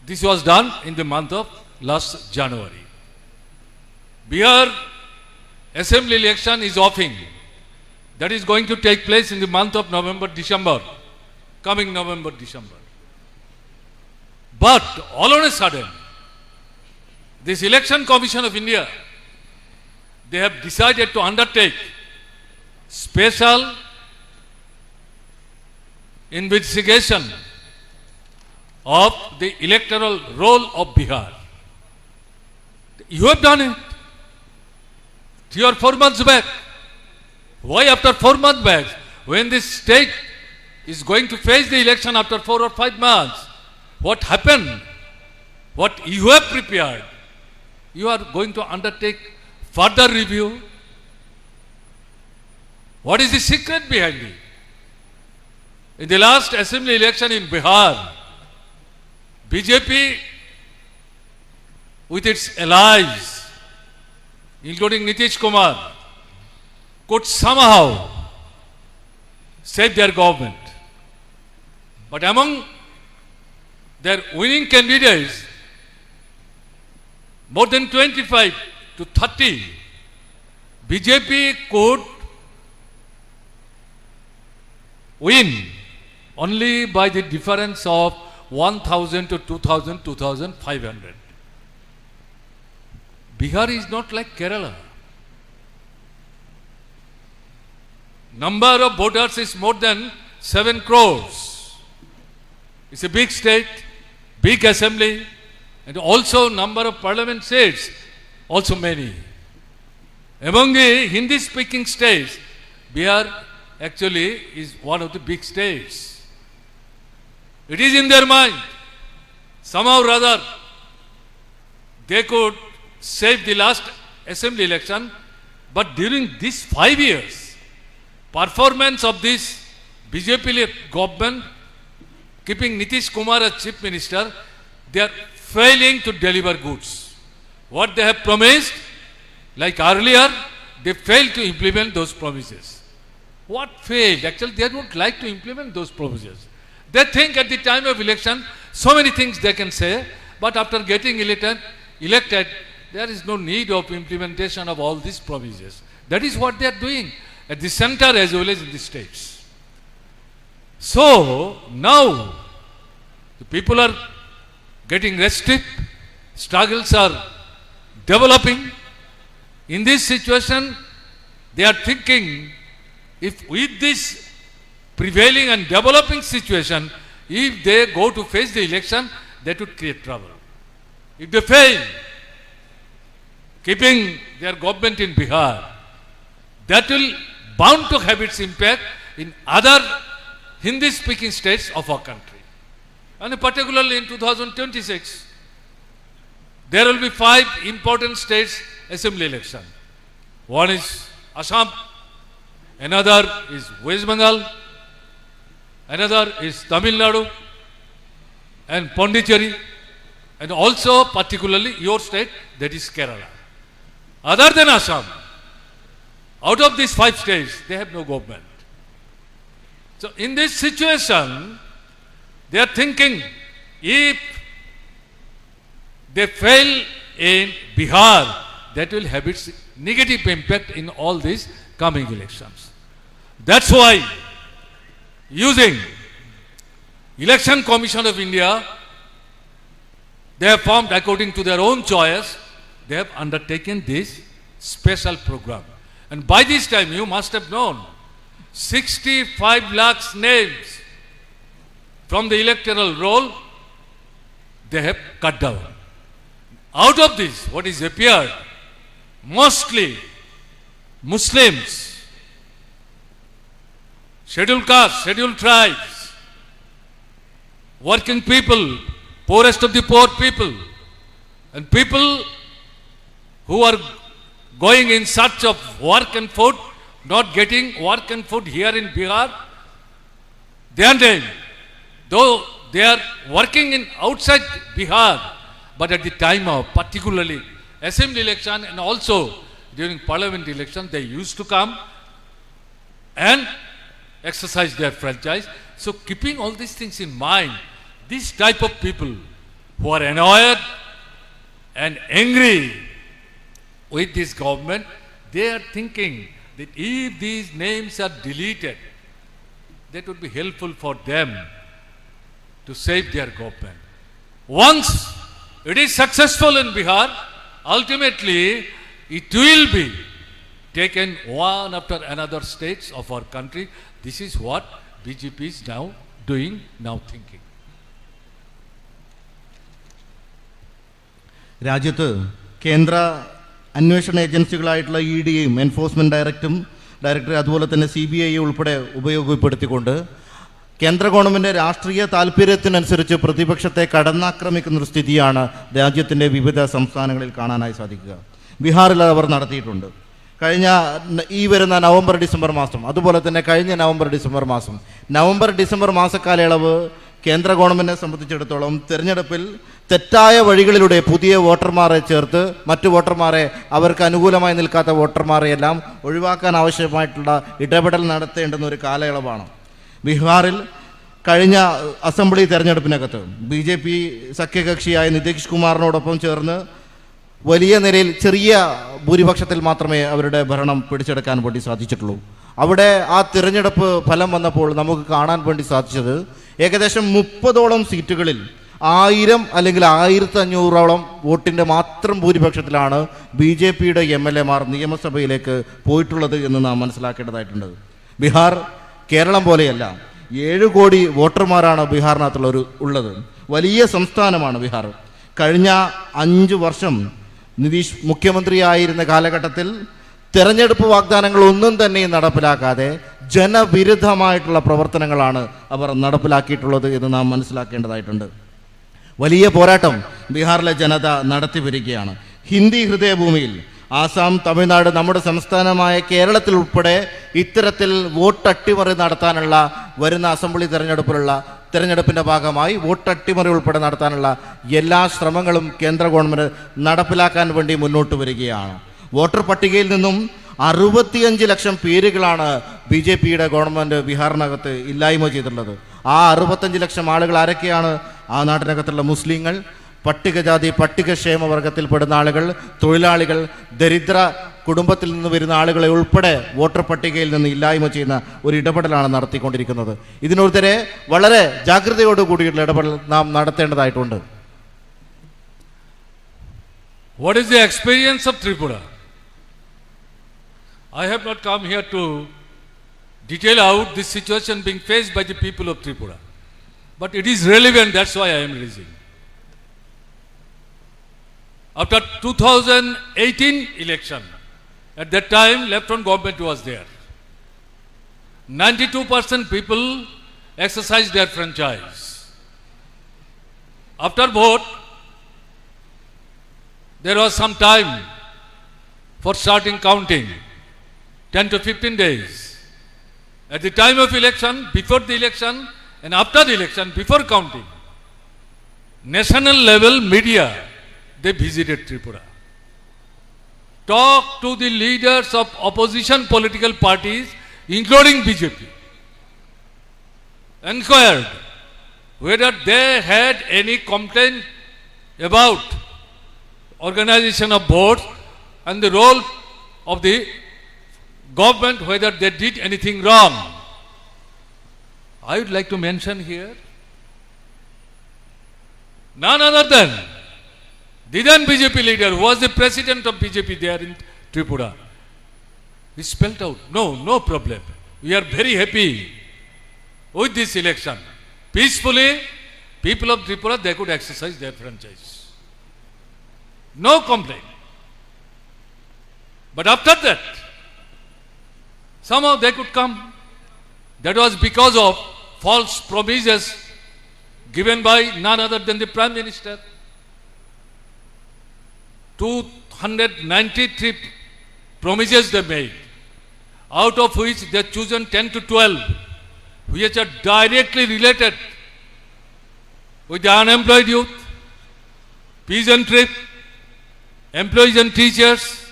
this was done in the month of last January. Bihar assembly election is offing. That is going to take place in the month of November, December, coming November, December. But all on a sudden, this Election Commission of India, they have decided to undertake special investigation of the electoral roll of Bihar. You have done it 3 or 4 months back. Why after 4 months back, when this state is going to face the election after 4 or 5 months, what happened? What you have prepared, you are going to undertake further review? What is the secret behind it? In the last assembly election in Bihar, BJP with its allies, including Nitish Kumar, could somehow save their government. But among their winning candidates, more than 25 to 30 BJP could win only by the difference of 1,000 to 2,000, 2,500. Bihar is not like Kerala. Number of voters is more than 7 crores. It's a big state, big assembly, and also number of parliament seats, also many. Among the Hindi-speaking states, Bihar actually is one of the big states. It is in their mind, somehow or other, they could save the last assembly election, but during these 5 years, performance of this BJP government, keeping Nitish Kumar as chief minister, they are failing to deliver goods. What they have promised, like earlier, they failed to implement those promises. What failed? Actually, they don't like to implement those promises. They think at the time of election, so many things they can say, but after getting elected, there is no need of implementation of all these promises. That is what they are doing at the center as well as in the states. So, now, the people are getting restive, struggles are developing. In this situation, they are thinking, if with this prevailing and developing situation, if they go to face the election, that would create trouble. If they fail, keeping their government in Bihar, that will bound to have its impact in other Hindi-speaking states of our country. And particularly in 2026, there will be 5 important states assembly election. One is Assam, another is West Bengal, another is Tamil Nadu and Pondicherry, and also particularly your state, that is Kerala. Other than Assam, out of these 5 states, they have no government. So in this situation, they are thinking, if they fail in Bihar, that will have its negative impact in all these coming elections. That's why, using Election Commission of India, they have formed according to their own choice, they have undertaken this special program. And by this time, you must have known, 65 lakhs names from the electoral roll, they have cut down. Out of this, what is appeared, mostly Muslims, scheduled castes, scheduled tribes, working people, poorest of the poor people, and people who are going in search of work and food, not getting work and food here in Bihar, though they are working in outside Bihar, but at the time of particularly assembly election and also during parliament election, they used to come and exercise their franchise. So keeping all these things in mind, this type of people who are annoyed and angry with this government, they are thinking that if these names are deleted, that would be helpful for them to save their government. Once it is successful in Bihar, ultimately it will be taken one after another states of our country. This is what BJP is now doing, now thinking. രാജ്യത്ത് കേന്ദ്ര അന്വേഷണ ഏജൻസികളായിട്ടുള്ള EDയും enforcement director അതുപോലെ തന്നെ CBI ഉൾപ്പെടെ ഉപയോഗപ്പെടുത്തിക്കൊണ്ട് കേന്ദ്ര government രാഷ്ട്രീയ താല്പര്യത്തിനനുസരിച്ച് പ്രതിപക്ഷത്തെ കടന്നാക്രമിക്കുന്നൊരു സ്ഥിതിയാണ് രാജ്യത്തിൻ്റെ വിവിധ സംസ്ഥാനങ്ങളിൽ കാണാനായി സാധിക്കുക. ബീഹാറിൽ അവർ നടത്തിയിട്ടുണ്ട്. കഴിഞ്ഞ ഈ വരുന്ന നവംബർ ഡിസംബർ മാസം, അതുപോലെ തന്നെ കഴിഞ്ഞ നവംബർ ഡിസംബർ മാസക്കാലയളവ് കേന്ദ്ര ഗവൺമെൻറ്റിനെ സംബന്ധിച്ചിടത്തോളം തിരഞ്ഞെടുപ്പിൽ തെറ്റായ വഴികളിലൂടെ പുതിയ വോട്ടർമാരെ ചേർത്ത് മറ്റു വോട്ടർമാരെ, അവർക്ക് അനുകൂലമായി നിൽക്കാത്ത വോട്ടർമാരെയെല്ലാം ഒഴിവാക്കാൻ ആവശ്യമായിട്ടുള്ള ഇടപെടൽ നടത്തേണ്ടുന്ന ഒരു കാലയളവാണ്. ബീഹാറിൽ കഴിഞ്ഞ അസംബ്ലി തെരഞ്ഞെടുപ്പിനകത്ത് BJP സഖ്യകക്ഷിയായ നിതീഷ് കുമാറിനോടൊപ്പം ചേർന്ന് വലിയ നിലയിൽ ചെറിയ ഭൂരിപക്ഷത്തിൽ മാത്രമേ അവരുടെ ഭരണം പിടിച്ചെടുക്കാൻ വേണ്ടി സാധിച്ചിട്ടുള്ളൂ. അവിടെ ആ തിരഞ്ഞെടുപ്പ് ഫലം വന്നപ്പോൾ നമുക്ക് കാണാൻ വേണ്ടി സാധിച്ചത് ഏകദേശം 30ഓളം സീറ്റുകളിൽ 1000 അല്ലെങ്കിൽ 1500ഓളം വോട്ടിൻ്റെ മാത്രം ഭൂരിപക്ഷത്തിലാണ് BJPയുടെ MLA മാർ നിയമസഭയിലേക്ക് പോയിട്ടുള്ളത് എന്ന് നാം മനസ്സിലാക്കേണ്ടതായിട്ടുണ്ട്. ബീഹാർ കേരളം പോലെയല്ല. 7 കോടി വോട്ടർമാരാണ് ഉള്ളത്. വലിയ സംസ്ഥാനമാണ് ബീഹാർ. കഴിഞ്ഞ 5 വർഷം നിതീഷ് മുഖ്യമന്ത്രിയായിരുന്ന കാലഘട്ടത്തിൽ തെരഞ്ഞെടുപ്പ് വാഗ്ദാനങ്ങൾ ഒന്നും തന്നെ നടപ്പിലാക്കാതെ ജനവിരുദ്ധമായിട്ടുള്ള പ്രവർത്തനങ്ങളാണ് അവർ നടപ്പിലാക്കിയിട്ടുള്ളത് എന്ന് നാം മനസ്സിലാക്കേണ്ടതായിട്ടുണ്ട്. വലിയ പോരാട്ടം ബീഹാറിലെ ജനത നടത്തി വരികയാണ്. ഹിന്ദി ഹൃദയഭൂമിയിൽ ആസാം, തമിഴ്നാട്, നമ്മുടെ സംസ്ഥാനമായ കേരളത്തിൽ ഉൾപ്പെടെ ഇത്തരത്തിൽ വോട്ട് അട്ടിമറി നടത്താനുള്ള വരുന്ന അസംബ്ലി തെരഞ്ഞെടുപ്പിൻ്റെ ഭാഗമായി വോട്ട് അട്ടിമറി ഉൾപ്പെടെ നടത്താനുള്ള എല്ലാ ശ്രമങ്ങളും കേന്ദ്ര ഗവൺമെൻറ് നടപ്പിലാക്കാൻ വേണ്ടി മുന്നോട്ട് വരികയാണ്. വോട്ടർ പട്ടികയിൽ നിന്നും 65 ലക്ഷം പേരുകളാണ് BJPയുടെ ഗവൺമെൻറ് ബീഹാറിനകത്ത് ഇല്ലായ്മ ചെയ്തിട്ടുള്ളത്. ആ 65 ലക്ഷം ആളുകൾ ആരൊക്കെയാണ്? ആ നാട്ടിനകത്തുള്ള മുസ്ലിങ്ങൾ, പട്ടികജാതി പട്ടികക്ഷേമ വർഗത്തിൽപ്പെടുന്ന ആളുകൾ, തൊഴിലാളികൾ, ദരിദ്ര കുടുംബത്തിൽ നിന്ന് വരുന്ന ആളുകളെ ഉൾപ്പെടെ വോട്ടർ പട്ടികയിൽ നിന്ന് ഇല്ലായ്മ ചെയ്യുന്ന ഒരു ഇടപെടലാണ് നടത്തിക്കൊണ്ടിരിക്കുന്നത്. ഇതിനെതിരെ വളരെ ജാഗ്രതയോടുകൂടിയുള്ള ഇടപെടൽ നാം നടത്തേണ്ടതായിട്ടുണ്ട്. What is the experience of Tripura? I have not come here to detail out this situation being faced by the people of Tripura. But it is relevant, that's why I am raising. After 2018 election, at that time left-front government was there. 92% people exercised their franchise. After vote, there was some time for starting counting, 10 to 15 days. At the time of election, before the election, and after the election, before counting, national level media, they visited Tripura. Talked to the leaders of opposition political parties, including BJP. Inquired whether they had any complaint about organization of votes and the role of the government, whether they did anything wrong. I would like to mention here none other than the then BJP leader, who was the president of BJP there in Tripura. He spelled out, no problem. We are very happy with this election. Peacefully, people of Tripura, they could exercise their franchise. No complaint. But after that, somehow they could come. That was because of false promises given by none other than the Prime Minister. 293 promises they made, out of which they have chosen 10 to 12, which are directly related with the unemployed youth, peasantry, employees and teachers,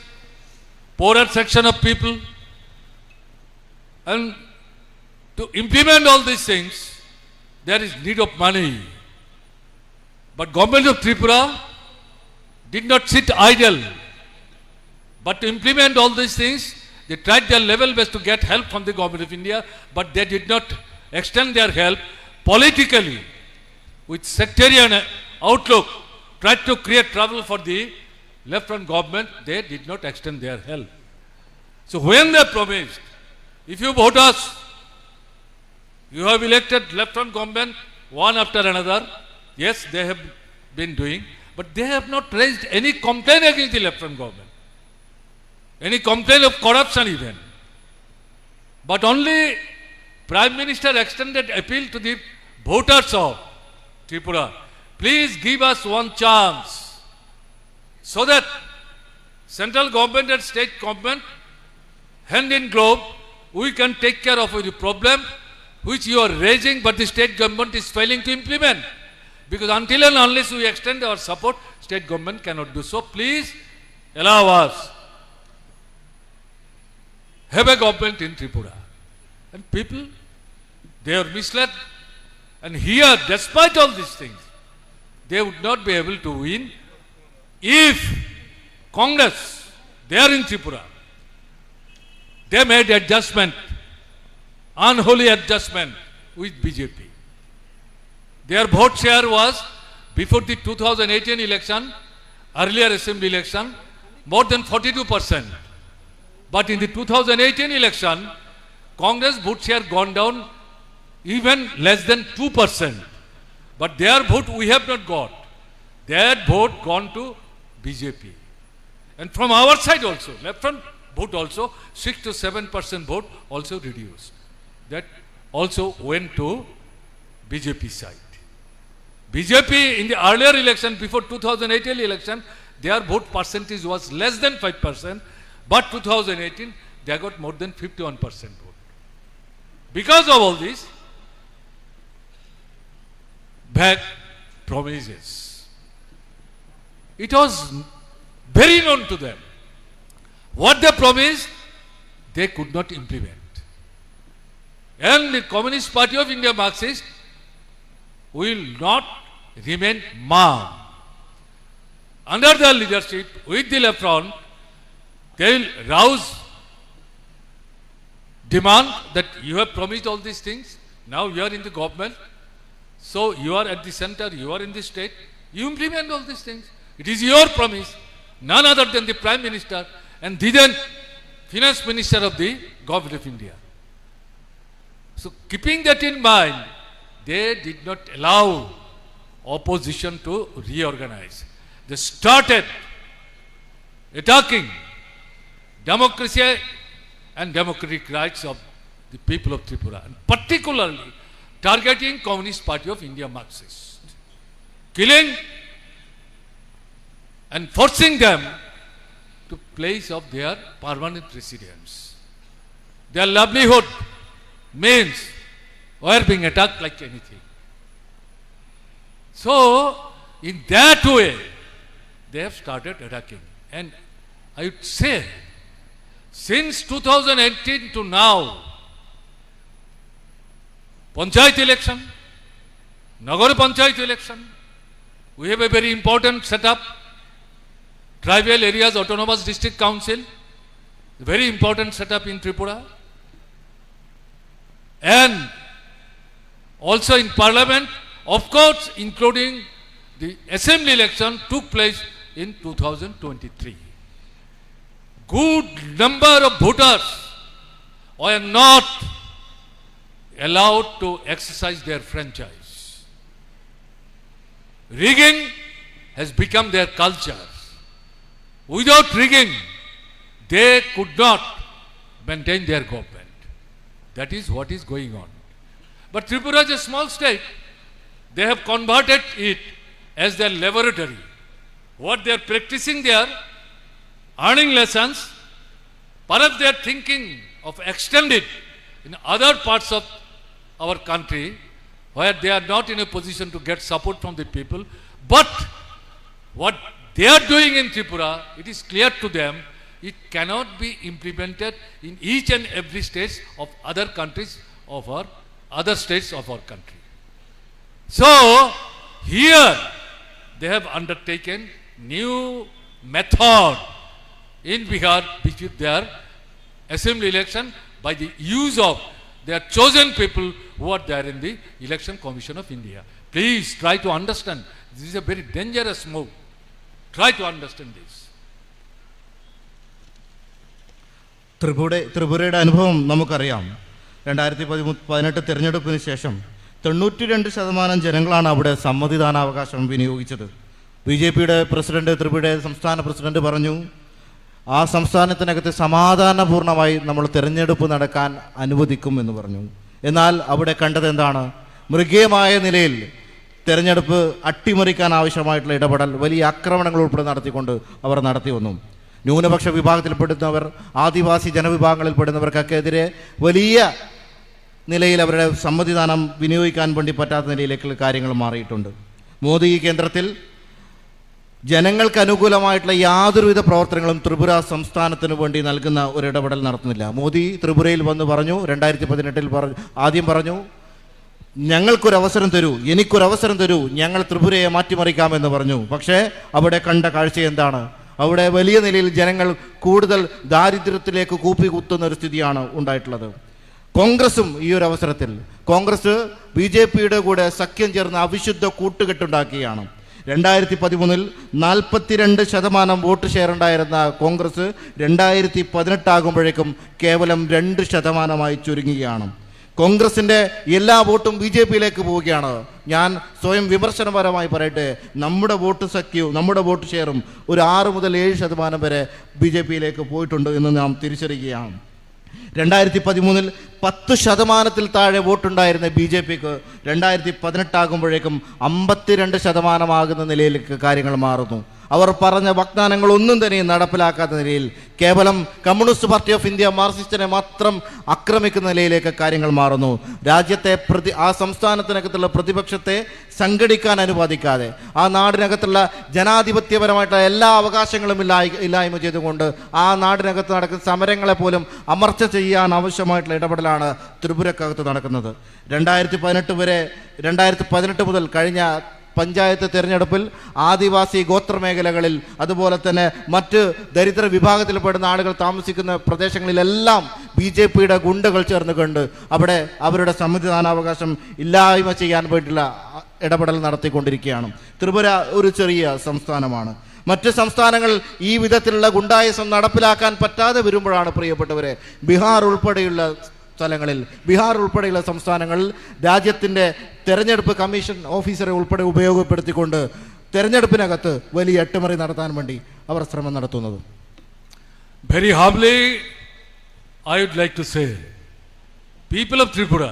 poorer section of people. And to implement all these things, there is need of money. But government of Tripura did not sit idle. But to implement all these things, they tried their level best to get help from the government of India, but they did not extend their help politically. With sectarian outlook, tried to create trouble for the left-front government, they did not extend their help. So when they promised, if you vote us, you have elected left-front government one after another. Yes, they have been doing, but they have not raised any complaint against the left-front government, any complaint of corruption even. But only Prime Minister extended appeal to the voters of Tripura. Please give us one chance so that central government and state government, hand in glove, we can take care of the problem which you are raising, but the state government is failing to implement. Because until and unless we extend our support, state government cannot do so. Please allow us have a government in Tripura. And people, they are misled. And here, despite all these things, they would not be able to win if Congress, they are in Tripura. They made adjustment, unholy adjustment with BJP. Their vote share was, before the 2018 election, earlier assembly election, more than 42%. But in the 2018 election, Congress vote share gone down even less than 2%. But their vote we have not got. Their vote gone to BJP. And from our side also, left front vote also, 6 to 7% vote also reduced. That also went to BJP side. BJP in the earlier election, before 2018 election, their vote percentage was less than 5%, but 2018, they got more than 51% vote. Because of all this, vague promises. It was very known to them. What they promised, they could not implement. And the Communist Party of India, Marxist, will not remain mum. Under their leadership, with the left front, they will rouse demand that you have promised all these things. Now you are in the government. So you are at the center, you are in the state. You implement all these things. It is your promise. None other than the Prime Minister and then Finance Minister of the Government of India. So keeping that in mind, they did not allow opposition to reorganize. They started attacking democracy and democratic rights of the people of Tripura, and particularly targeting Communist Party of India, Marxist, killing and forcing them to place of their permanent residence. Their livelihood means were being attacked like anything. So, in that way, they have started attacking. And I would say, since 2018 to now, Panchayat election, Nagar Panchayat election, we have a very important setup, Tribal Areas Autonomous District Council, very important setup in Tripura. And also in Parliament, of course, including the Assembly election took place in 2023. Good number of voters were not allowed to exercise their franchise. Rigging has become their culture. Without rigging, they could not maintain their government. That is what is going on. But Tripura is a small state. They have converted it as their laboratory. What they are practicing there, earning lessons, perhaps they are thinking of extending in other parts of our country where they are not in a position to get support from the people. But what they are doing in Tripura, it is clear to them, it cannot be implemented in each and every state of other countries of our, other states of our country. So, here they have undertaken new method in Bihar with their assembly election by the use of their chosen people who are there in the Election Commission of India. Please try to understand. This is a very dangerous move. Try to understand this. ത്രിപുരയുടെ അനുഭവം നമുക്കറിയാം. 2018 തിരഞ്ഞെടുപ്പിന് ശേഷം 92% ജനങ്ങളാണ് അവിടെ സമ്മതിദാനാവകാശം വിനിയോഗിച്ചത്. BJPയുടെ president, ത്രിപുരയുടെ സംസ്ഥാന president പറഞ്ഞു, ആ സംസ്ഥാനത്തിനകത്ത് സമാധാനപൂർണ്ണമായി നമ്മൾ തിരഞ്ഞെടുപ്പ് നടക്കാൻ അനുവദിക്കും എന്ന് പറഞ്ഞു. എന്നാൽ അവിടെ കണ്ടത് എന്താണ്? മൃഗീയമായ നിലയിൽ തിരഞ്ഞെടുപ്പ് അട്ടിമറിക്കാൻ ആവശ്യമായിട്ടുള്ള ഇടപെടൽ, വലിയ ആക്രമണങ്ങൾ ഉൾപ്പെടെ നടത്തിക്കൊണ്ട് അവർ നടത്തി വന്നു. ന്യൂനപക്ഷ വിഭാഗത്തിൽപ്പെടുന്നവർ, ആദിവാസി ജനവിഭാഗങ്ങളിൽപ്പെടുന്നവർക്കൊക്കെ എതിരെ വലിയ നിലയിൽ അവരുടെ സമ്മതിദാനം വിനിയോഗിക്കാൻ വേണ്ടി പറ്റാത്ത നിലയിലേക്ക് കാര്യങ്ങൾ മാറിയിട്ടുണ്ട്. മോദി കേന്ദ്രത്തിൽ ജനങ്ങൾക്ക് അനുകൂലമായിട്ടുള്ള യാതൊരുവിധ പ്രവർത്തനങ്ങളും ത്രിപുര സംസ്ഥാനത്തിന് വേണ്ടി നൽകുന്ന ഒരു ഇടപെടൽ നടത്തുന്നില്ല. മോദി ത്രിപുരയിൽ വന്ന് പറഞ്ഞു, 2018 ആദ്യം പറഞ്ഞു, ഞങ്ങൾക്കൊരവസരം തരൂ, എനിക്കൊരവസരം തരൂ, ഞങ്ങൾ ത്രിപുരയെ മാറ്റിമറിക്കാമെന്ന് പറഞ്ഞു. പക്ഷേ അവിടെ കണ്ട കാഴ്ച എന്താണ്? അവിടെ വലിയ നിലയിൽ ജനങ്ങൾ കൂടുതൽ ദാരിദ്ര്യത്തിലേക്ക് കൂപ്പികുത്തുന്ന ഒരു സ്ഥിതിയാണ് ഉണ്ടായിട്ടുള്ളത്. കോൺഗ്രസും ഈ ഒരു അവസരത്തിൽ കോൺഗ്രസ് BJPയുടെ കൂടെ സഖ്യം ചേർന്ന് അവിശുദ്ധ കൂട്ടുകെട്ടുണ്ടാക്കുകയാണ്. 2013 42% വോട്ട് ഷെയർ ഉണ്ടായിരുന്ന കോൺഗ്രസ് 2018 ആകുമ്പോഴേക്കും കേവലം 2% ചുരുങ്ങുകയാണ്. കോൺഗ്രസിൻ്റെ എല്ലാ വോട്ടും BJPയിലേക്ക് പോവുകയാണ്. ഞാൻ സ്വയം വിമർശനപരമായി പറയട്ടെ, നമ്മുടെ വോട്ട് സഖ്യവും നമ്മുടെ വോട്ട് ഷെയറും ഒരു 6 മുതൽ 7% വരെ BJPയിലേക്ക് പോയിട്ടുണ്ട് എന്ന് നാം തിരിച്ചറിയുകയാണ്. 2013 10% താഴെ വോട്ടുണ്ടായിരുന്ന BJPക്ക് 2018 ആകുമ്പോഴേക്കും 52% നിലയിലേക്ക് കാര്യങ്ങൾ മാറുന്നു. അവർ പറഞ്ഞ വാഗ്ദാനങ്ങൾ ഒന്നും തന്നെ നടപ്പിലാക്കാത്ത നിലയിൽ കേവലം കമ്മ്യൂണിസ്റ്റ് പാർട്ടി ഓഫ് ഇന്ത്യ മാർക്സിസ്റ്റിനെ മാത്രം ആക്രമിക്കുന്ന നിലയിലേക്ക് കാര്യങ്ങൾ മാറുന്നു. രാജ്യത്തെ ആ സംസ്ഥാനത്തിനകത്തുള്ള പ്രതിപക്ഷത്തെ സംഘടിക്കാൻ അനുവദിക്കാതെ ആ നാടിനകത്തുള്ള ജനാധിപത്യപരമായിട്ടുള്ള എല്ലാ അവകാശങ്ങളും ഇല്ലായ്മ ചെയ്തുകൊണ്ട് ആ നാടിനകത്ത് നടക്കുന്ന സമരങ്ങളെ പോലും അമർച്ച ചെയ്യാൻ ആവശ്യമായിട്ടുള്ള ഇടപെടലാണ് ത്രിപുരക്കകത്ത് നടക്കുന്നത്. 2018 മുതൽ കഴിഞ്ഞ പഞ്ചായത്ത് തിരഞ്ഞെടുപ്പിൽ ആദിവാസി ഗോത്രമേഖലകളിൽ അതുപോലെ തന്നെ മറ്റ് ദരിദ്ര വിഭാഗത്തിൽപ്പെടുന്ന ആളുകൾ താമസിക്കുന്ന പ്രദേശങ്ങളിലെല്ലാം BJPയുടെ ഗുണ്ടകൾ ചേർന്നുകൊണ്ട് അവിടെ അവരുടെ സമ്മതിദാനാവകാശം ഇല്ലായ്മ ചെയ്യാൻ വേണ്ടിയുള്ള ഇടപെടൽ നടത്തിക്കൊണ്ടിരിക്കുകയാണ്. ത്രിപുര ഒരു ചെറിയ സംസ്ഥാനമാണ്. മറ്റ് സംസ്ഥാനങ്ങൾ ഈ വിധത്തിലുള്ള ഗുണ്ടായിസം നടപ്പിലാക്കാൻ പറ്റാതെ വരുമ്പോഴാണ് പ്രിയപ്പെട്ടവരെ ബീഹാർ ഉൾപ്പെടെയുള്ള സംസ്ഥാനങ്ങളിൽ രാജ്യത്തിൻ്റെ തെരഞ്ഞെടുപ്പ് കമ്മീഷൻ ഓഫീസറെ ഉൾപ്പെടെ ഉപയോഗപ്പെടുത്തിക്കൊണ്ട് തെരഞ്ഞെടുപ്പിനകത്ത് വലിയ അട്ടിമറി നടത്താൻ വേണ്ടി അവർ ശ്രമം നടത്തുന്നത്. Very humbly, I would like to say, people of Tripura,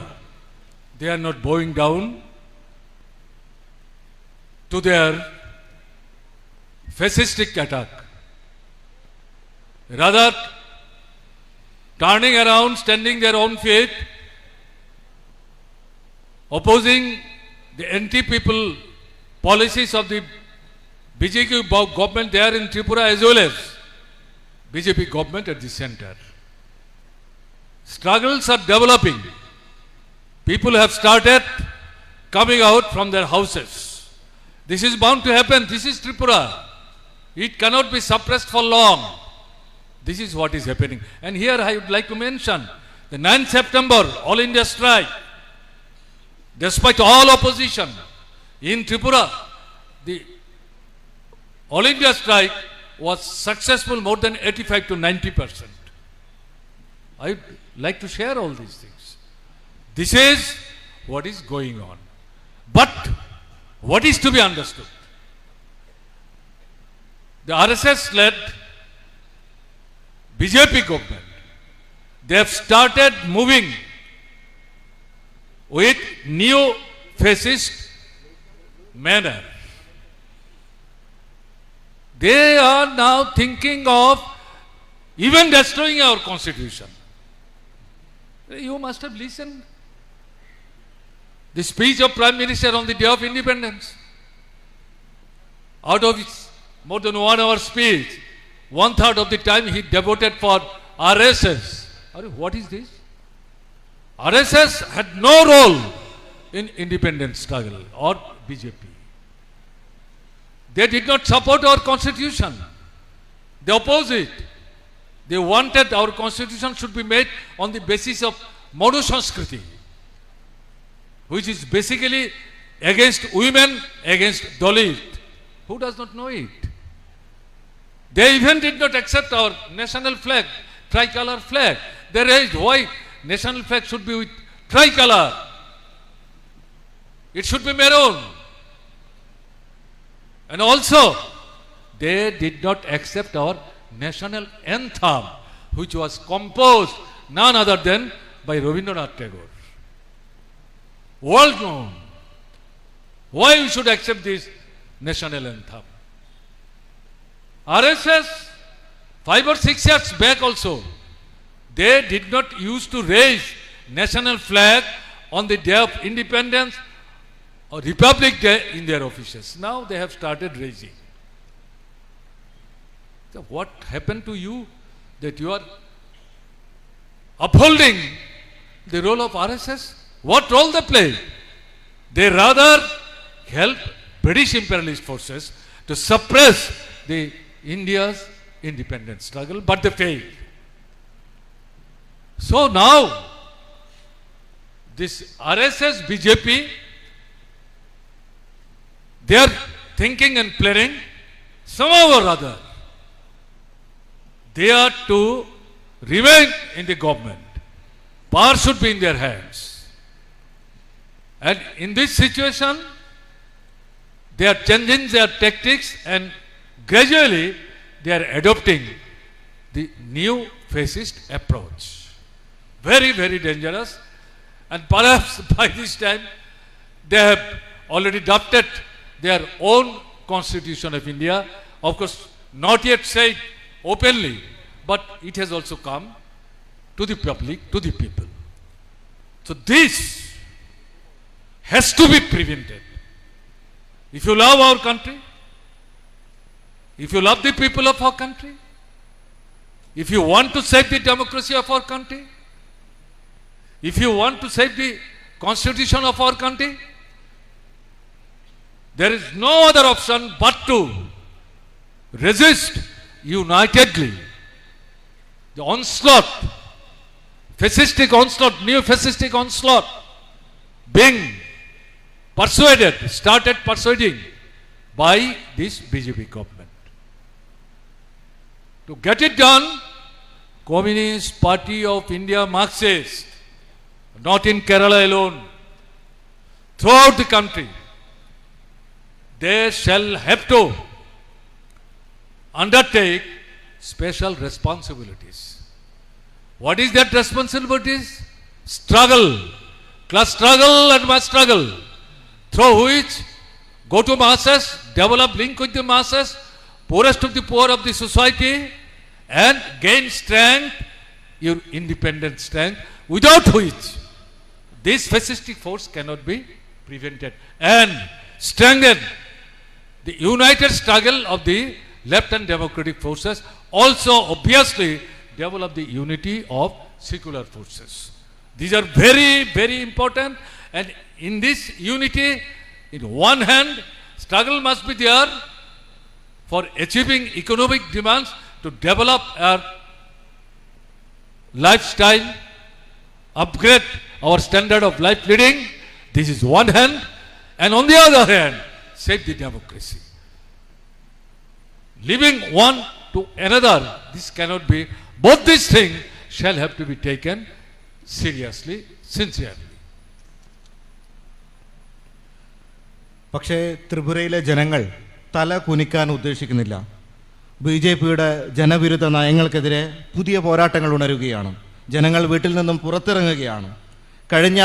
they are not bowing down to their fascistic attack. Rather, turning around, standing their own feet, opposing the anti-people policies of the BJP government there in Tripura as well as BJP government at the center. Struggles are developing. People have started coming out from their houses. This is bound to happen. This is Tripura. It cannot be suppressed for long. This is what is happening. And here I would like to mention the 9th September All India strike. Despite all opposition in Tripura, the All India strike was successful more than 85 to 90%. I would like to share all these things. This is what is going on. But what is to be understood? The RSS-led BJP government, they have started moving with neo-fascist manner. They are now thinking of even destroying our constitution. You must have listened the speech of Prime Minister on the day of independence. Out of his more than 1 hour speech, 1/3 of the time he devoted for RSS. What is this? RSS had no role in independence struggle or BJP. They did not support our constitution. They opposed it. They wanted our constitution should be made on the basis of Manu Sanskriti, which is basically against women, against Dalit. Who does not know it? They even did not accept our national flag, tricolor flag. They raised why national flag should be with tricolor. It should be maroon. And also, they did not accept our national anthem, which was composed none other than by Rabindranath Tagore. World known. Why we should accept this national anthem? RSS 5 or 6 years back also, they did not use to raise national flag on the day of independence or Republic Day in their offices. Now they have started raising. So what happened to you that you are upholding the role of RSS? What role they play? They rather help British imperialist forces to suppress the India's independence struggle, but they failed. So now, this RSS BJP, they are thinking and planning somehow or other. They are to remain in the government. Power should be in their hands. And in this situation, they are changing their tactics and gradually they are adopting the new fascist approach. Very, very dangerous. And perhaps by this time, they have already adopted their own constitution of India. Of course, not yet said openly, but it has also come to the public, to the people. So this has to be prevented. If you love our country, if you love the people of our country, if you want to save the democracy of our country, if you want to save the constitution of our country, there is no other option but to resist unitedly the onslaught, fascistic onslaught, new fascistic onslaught being persuaded, started persuading by this BJP government. To get it done, Communist Party of India, Marxist, not in Kerala alone, throughout the country, they shall have to undertake special responsibilities. What is that responsibilities? Struggle, class struggle and mass struggle, through which go to masses, develop link with the masses, poorest of the poor of the society, and gain strength, your independent strength, without which this fascistic force cannot be prevented, and strengthen the united struggle of the left and democratic forces, also obviously develop the unity of secular forces. These are very, very important, and in this unity, in one hand, struggle must be there for achieving economic demands to develop our lifestyle, upgrade our standard of life leading. This is one hand, and on the other hand, save the democracy. Living one to another, this cannot be. Both these things shall have to be taken seriously, sincerely. പക്ഷേ ത്രിപുരയിലെ ജനങ്ങൾ തല കുനിക്കാൻ ഉദ്ദേശിക്കുന്നില്ല. B J പിയുടെ ജനവിരുദ്ധ നയങ്ങൾക്കെതിരെ പുതിയ പോരാട്ടങ്ങൾ ഉണരുകയാണ്. ജനങ്ങൾ വീട്ടിൽ നിന്നും പുറത്തിറങ്ങുകയാണ്. കഴിഞ്ഞ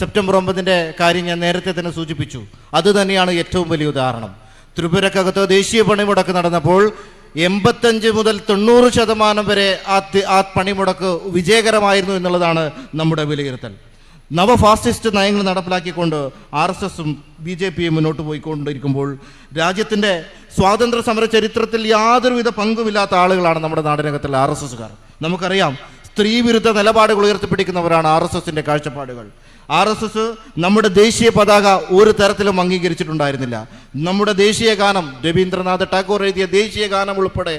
സെപ്റ്റംബർ 9 കാര്യം ഞാൻ നേരത്തെ തന്നെ സൂചിപ്പിച്ചു. അതുതന്നെയാണ് ഏറ്റവും വലിയ ഉദാഹരണം. ത്രിപുരക്കകത്ത് ദേശീയ പണിമുടക്ക് നടന്നപ്പോൾ 85 മുതൽ 90% വരെ ആ പണിമുടക്ക് വിജയകരമായിരുന്നു എന്നുള്ളതാണ് നമ്മുടെ വിലയിരുത്തൽ. നവഫാസിസ്റ്റ് നയങ്ങൾ നടപ്പിലാക്കിക്കൊണ്ട് RSSും BJPയും മുന്നോട്ട് പോയിക്കൊണ്ടിരിക്കുമ്പോൾ രാജ്യത്തിൻ്റെ സ്വാതന്ത്ര്യ സമര ചരിത്രത്തിൽ യാതൊരുവിധ പങ്കുമില്ലാത്ത ആളുകളാണ് നമ്മുടെ നാടിനകത്തുള്ള RSSുകാർ. നമുക്കറിയാം, സ്ത്രീവിരുദ്ധ നിലപാടുകൾ ഉയർത്തിപ്പിടിക്കുന്നവരാണ് RSSൻ്റെ കാഴ്ചപ്പാടുകൾ. RSS നമ്മുടെ ദേശീയ പതാക ഒരു തരത്തിലും അംഗീകരിച്ചിട്ടുണ്ടായിരുന്നില്ല. നമ്മുടെ ദേശീയ ഗാനം, രവീന്ദ്രനാഥ് ടാഗോർ എഴുതിയ ദേശീയ ഗാനം ഉൾപ്പെടെ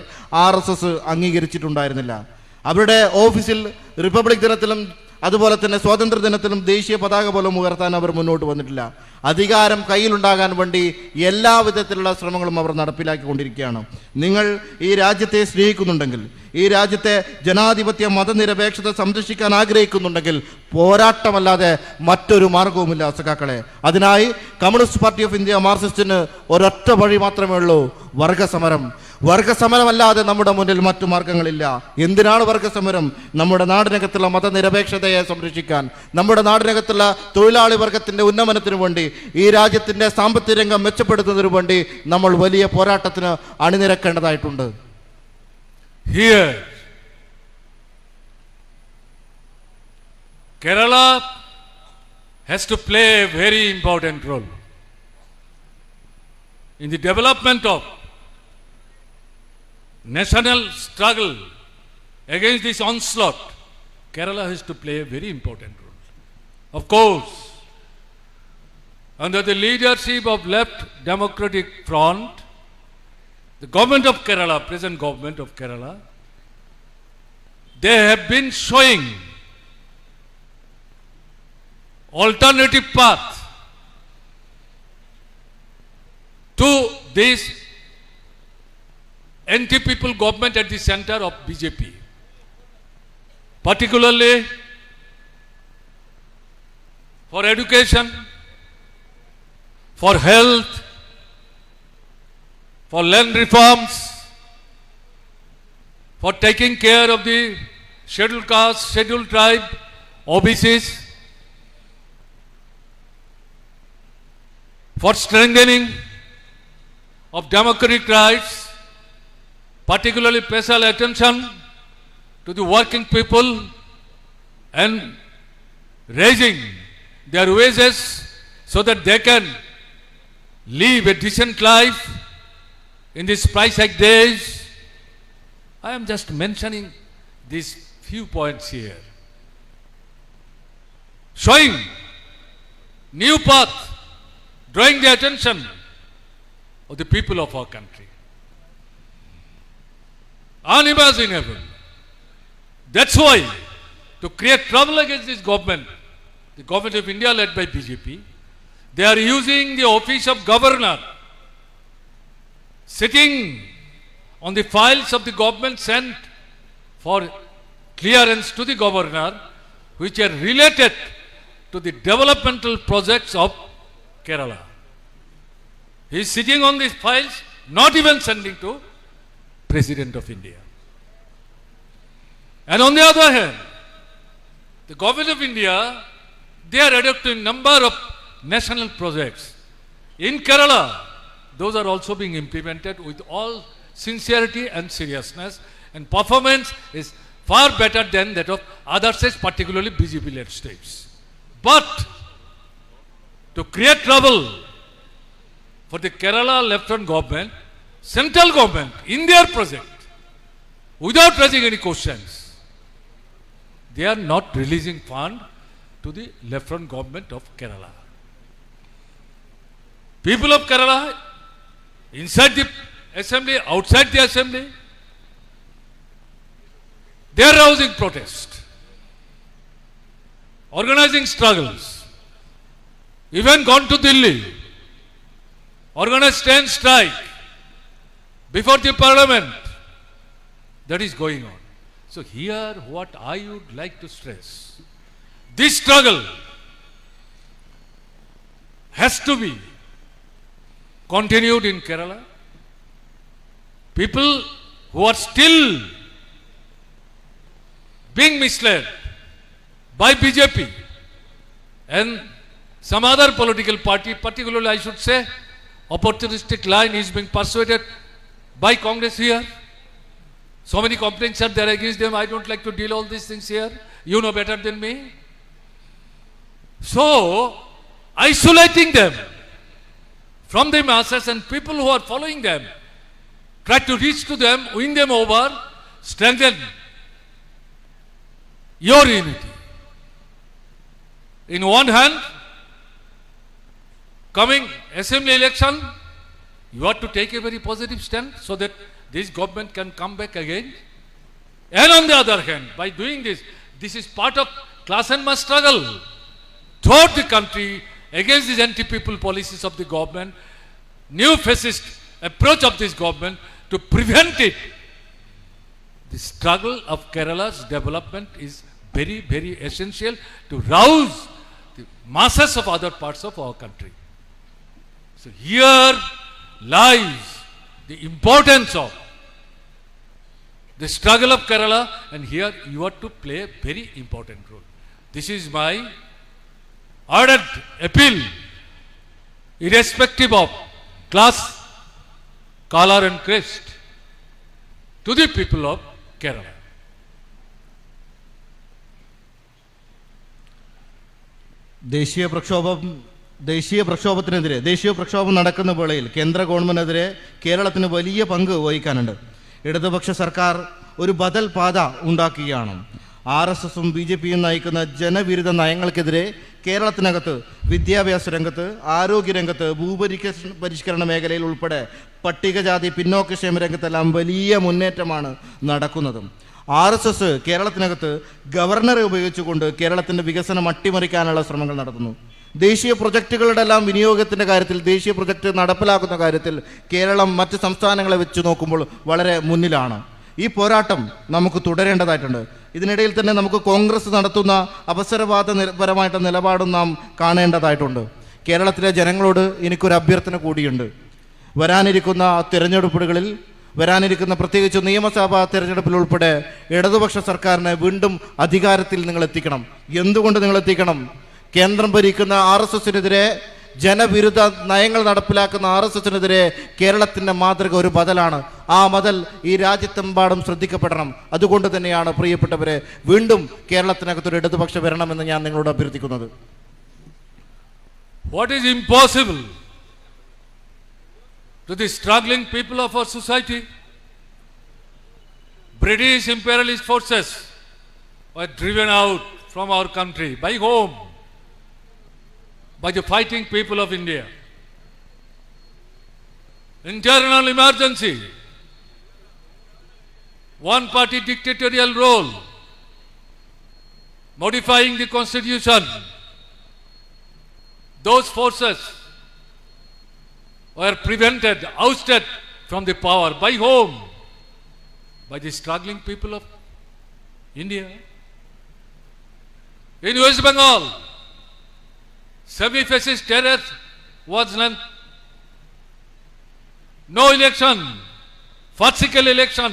RSS അംഗീകരിച്ചിട്ടുണ്ടായിരുന്നില്ല. അവരുടെ ഓഫീസിൽ റിപ്പബ്ലിക് ദിനത്തിലും അതുപോലെ തന്നെ സ്വാതന്ത്ര്യ ദിനത്തിലും ദേശീയ പതാക പോലും ഉയർത്താൻ അവർ മുന്നോട്ട് വന്നിട്ടില്ല. അധികാരം കയ്യിലുണ്ടാകാൻ വേണ്ടി എല്ലാ വിധത്തിലുള്ള ശ്രമങ്ങളും അവർ നടപ്പിലാക്കിക്കൊണ്ടിരിക്കുകയാണ്. നിങ്ങൾ ഈ രാജ്യത്തെ സ്നേഹിക്കുന്നുണ്ടെങ്കിൽ, ഈ രാജ്യത്തെ ജനാധിപത്യ മതനിരപേക്ഷത സംരക്ഷിക്കാൻ ആഗ്രഹിക്കുന്നുണ്ടെങ്കിൽ പോരാട്ടമല്ലാതെ മറ്റൊരു മാർഗവുമില്ല സഖാക്കളെ. അതിനായി കമ്മ്യൂണിസ്റ്റ് പാർട്ടി ഓഫ് ഇന്ത്യ മാർക്സിസ്റ്റിന് ഒരൊറ്റ വഴി മാത്രമേ ഉള്ളൂ: വർഗസമരം. വർഗസമരമല്ലാതെ നമ്മുടെ മുന്നിൽ മറ്റു മാർഗങ്ങളില്ല. എന്തിനാണ് വർഗസമരം? നമ്മുടെ നാടിനകത്തുള്ള മതനിരപേക്ഷതയെ സംരക്ഷിക്കാൻ, നമ്മുടെ നാടിനകത്തുള്ള തൊഴിലാളി വർഗത്തിൻ്റെ ഉന്നമനത്തിനു വേണ്ടി, ഈ രാജ്യത്തിൻ്റെ സാമ്പത്തിക രംഗം മെച്ചപ്പെടുത്തുന്നതിനു വേണ്ടി നമ്മൾ വലിയ പോരാട്ടത്തിന് അണിനിരക്കേണ്ടതായിട്ടുണ്ട്. Here, Kerala has to play a very important role in the development of national struggle against this onslaught. Kerala has to play a very important role. Of course, under the leadership of Left Democratic Front, the government of Kerala, present government of Kerala, they have been showing alternative path to this anti-people government at the center of BJP, particularly for education, for health, for land reforms, for taking care of the scheduled caste, scheduled tribe, OBCs, for strengthening of democratic rights, particularly special attention to the working people and raising their wages so that they can live a decent life in these price hike days. I am just mentioning these few points here, showing new path, drawing the attention of the people of our country. Unimaginable. That's why, to create trouble against this government, the government of India led by BJP, they are using the office of governor, sitting on the files of the government sent for clearance to the governor, which are related to the developmental projects of Kerala. He is sitting on these files, not even sending to President of India. And on the other hand, the government of India, they are adopting a number of national projects. In Kerala, those are also being implemented with all sincerity and seriousness, and performance is far better than that of other states, particularly BJP-led states. But to create trouble for the Kerala left-hand government, central government, in their project, without raising any questions, they are not releasing fund to the left-hand government of Kerala. People of Kerala, inside the assembly, outside the assembly, they are rousing protest, organizing struggles, even gone to Delhi, organized stand strike before the parliament. That is going on. So here what I would like to stress, this struggle has to be continued in Kerala. People who are still being misled by BJP and some other political party, particularly I should say, opportunistic line is being persuaded by Congress here. So many complaints are there against them. I don't like to deal all these things here. You know better than me. So, isolating them from the masses and people who are following them, try to reach to them, win them over, strengthen your unity. In one hand, coming assembly election, you have to take a very positive stand so that this government can come back again. And on the other hand, by doing this, this is part of class and mass struggle throughout the country against these anti-people policies of the government, new fascist approach of this government to prevent it. The struggle of Kerala's development is very, very essential to rouse the masses of other parts of our country. So here lies the importance of the struggle of Kerala, and here you are to play a very important role. This is my ardent appeal, irrespective of class, color and crest, to the people of Kerala. ദേശീയ പ്രക്ഷോഭം നടക്കുന്ന വേളയിൽ കേന്ദ്ര ഗവൺമെന്റിനെതിരെ കേരളത്തിന് വലിയ പങ്ക് വഹിക്കാനുണ്ട്. ഇടതുപക്ഷ സർക്കാർ ഒരു ബദൽ പാത ഉണ്ടാക്കുകയാണ്. RSSും BJPയും നയിക്കുന്ന ജനവിരുദ്ധ നയങ്ങൾക്കെതിരെ കേരളത്തിനകത്ത് വിദ്യാഭ്യാസ രംഗത്ത്, ആരോഗ്യരംഗത്ത്, പരിഷ്കരണ മേഖലയിൽ ഉൾപ്പെടെ പട്ടികജാതി പിന്നോക്കക്ഷേമ രംഗത്തെല്ലാം വലിയ മുന്നേറ്റമാണ് നടക്കുന്നത്. RSS കേരളത്തിനകത്ത് ഗവർണറെ ഉപയോഗിച്ചുകൊണ്ട് കേരളത്തിൻ്റെ വികസനം അട്ടിമറിക്കാനുള്ള ശ്രമങ്ങൾ നടത്തുന്നു. ദേശീയ പ്രൊജക്റ്റുകളുടെ എല്ലാം വിനിയോഗത്തിൻ്റെ കാര്യത്തിൽ, ദേശീയ പ്രൊജക്റ്റ് നടപ്പിലാക്കുന്ന കാര്യത്തിൽ കേരളം മറ്റ് സംസ്ഥാനങ്ങളെ വെച്ച് നോക്കുമ്പോൾ വളരെ മുന്നിലാണ്. ഈ പോരാട്ടം നമുക്ക് തുടരേണ്ടതായിട്ടുണ്ട്. ഇതിനിടയിൽ തന്നെ നമുക്ക് കോൺഗ്രസ് നടത്തുന്ന അവസരവാദപരമായിട്ട് നിലപാടും നാം കാണേണ്ടതായിട്ടുണ്ട്. കേരളത്തിലെ ജനങ്ങളോട് എനിക്കൊരു അഭ്യർത്ഥന കൂടിയുണ്ട്. വരാനിരിക്കുന്ന തിരഞ്ഞെടുപ്പുകളിൽ, വരാനിരിക്കുന്ന പ്രത്യേകിച്ച് നിയമസഭാ തിരഞ്ഞെടുപ്പിൽ ഉൾപ്പെടെ ഇടതുപക്ഷ സർക്കാരിനെ വീണ്ടും അധികാരത്തിൽ നിങ്ങൾ എത്തിക്കണം. എന്തുകൊണ്ട് നിങ്ങൾ എത്തിക്കണം? കേന്ദ്രം ഭരിക്കുന്ന RSSനെതിരെ, ജനവിരുദ്ധ നയങ്ങൾ നടപ്പിലാക്കുന്ന RSSനെതിരെ കേരളത്തിൻ്റെ മാതൃക ഒരു ബദലാണ്. ആ ബദൽ ഈ രാജ്യത്തെമ്പാടും ശ്രദ്ധിക്കപ്പെടണം. അതുകൊണ്ട് തന്നെയാണ് പ്രിയപ്പെട്ടവരെ വീണ്ടും കേരളത്തിനകത്തൊരു ഇടതുപക്ഷ വരണമെന്ന് ഞാൻ നിങ്ങളോട് അഭ്യർത്ഥിക്കുന്നത്. What is impossible to the struggling people of our society? British imperialist forces were driven out from our country. By whom? By the fighting people of India. Internal emergency, one party dictatorial rule, modifying the constitution. Those forces were prevented, ousted from the power. By whom? By the struggling people of India. In West Bengal, semi-fascist terror was none. No election, farcical election.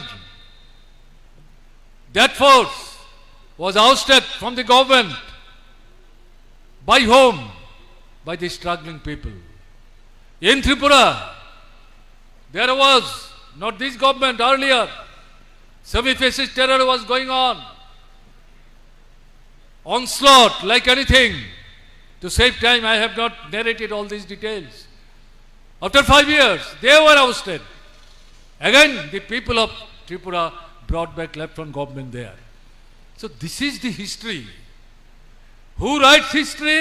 That force was ousted from the government. By whom? By the struggling people. In Tripura, there was not this government earlier. Semi-fascist terror was going on. Onslaught like anything. To save time, I have not narrated all these details. After 5 years, they were ousted. Again, the people of Tripura brought back left-front government there. So this is the history. Who writes history?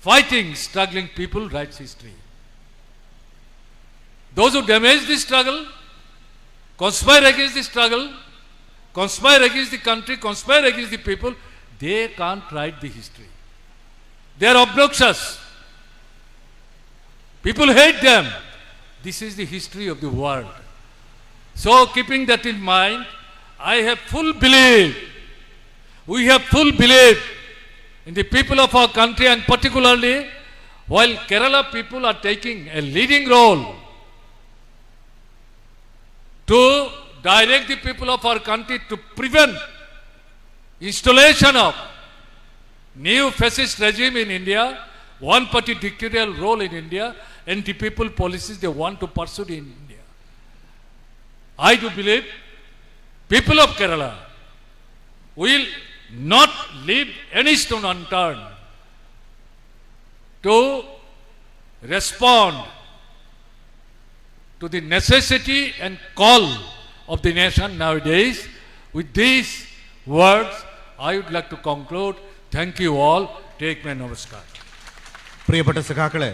Fighting, struggling people writes history. Those who damage the struggle, conspire against the struggle, conspire against the country, conspire against the people, they can't write the history. They are obnoxious. People hate them. This is the history of the world. So, keeping that in mind, I have full belief, we have full belief in the people of our country, and particularly while Kerala people are taking a leading role to direct the people of our country to prevent installation of new fascist regime in India, one party dictatorial role in India, anti-people policies they want to pursue in India. I do believe people of Kerala will not leave any stone unturned to respond to the necessity and call of the nation nowadays. With these words, I would like to conclude. Thank you all. Take my namaskar. പ്രിയപ്പെട്ട സഖാക്കളെ,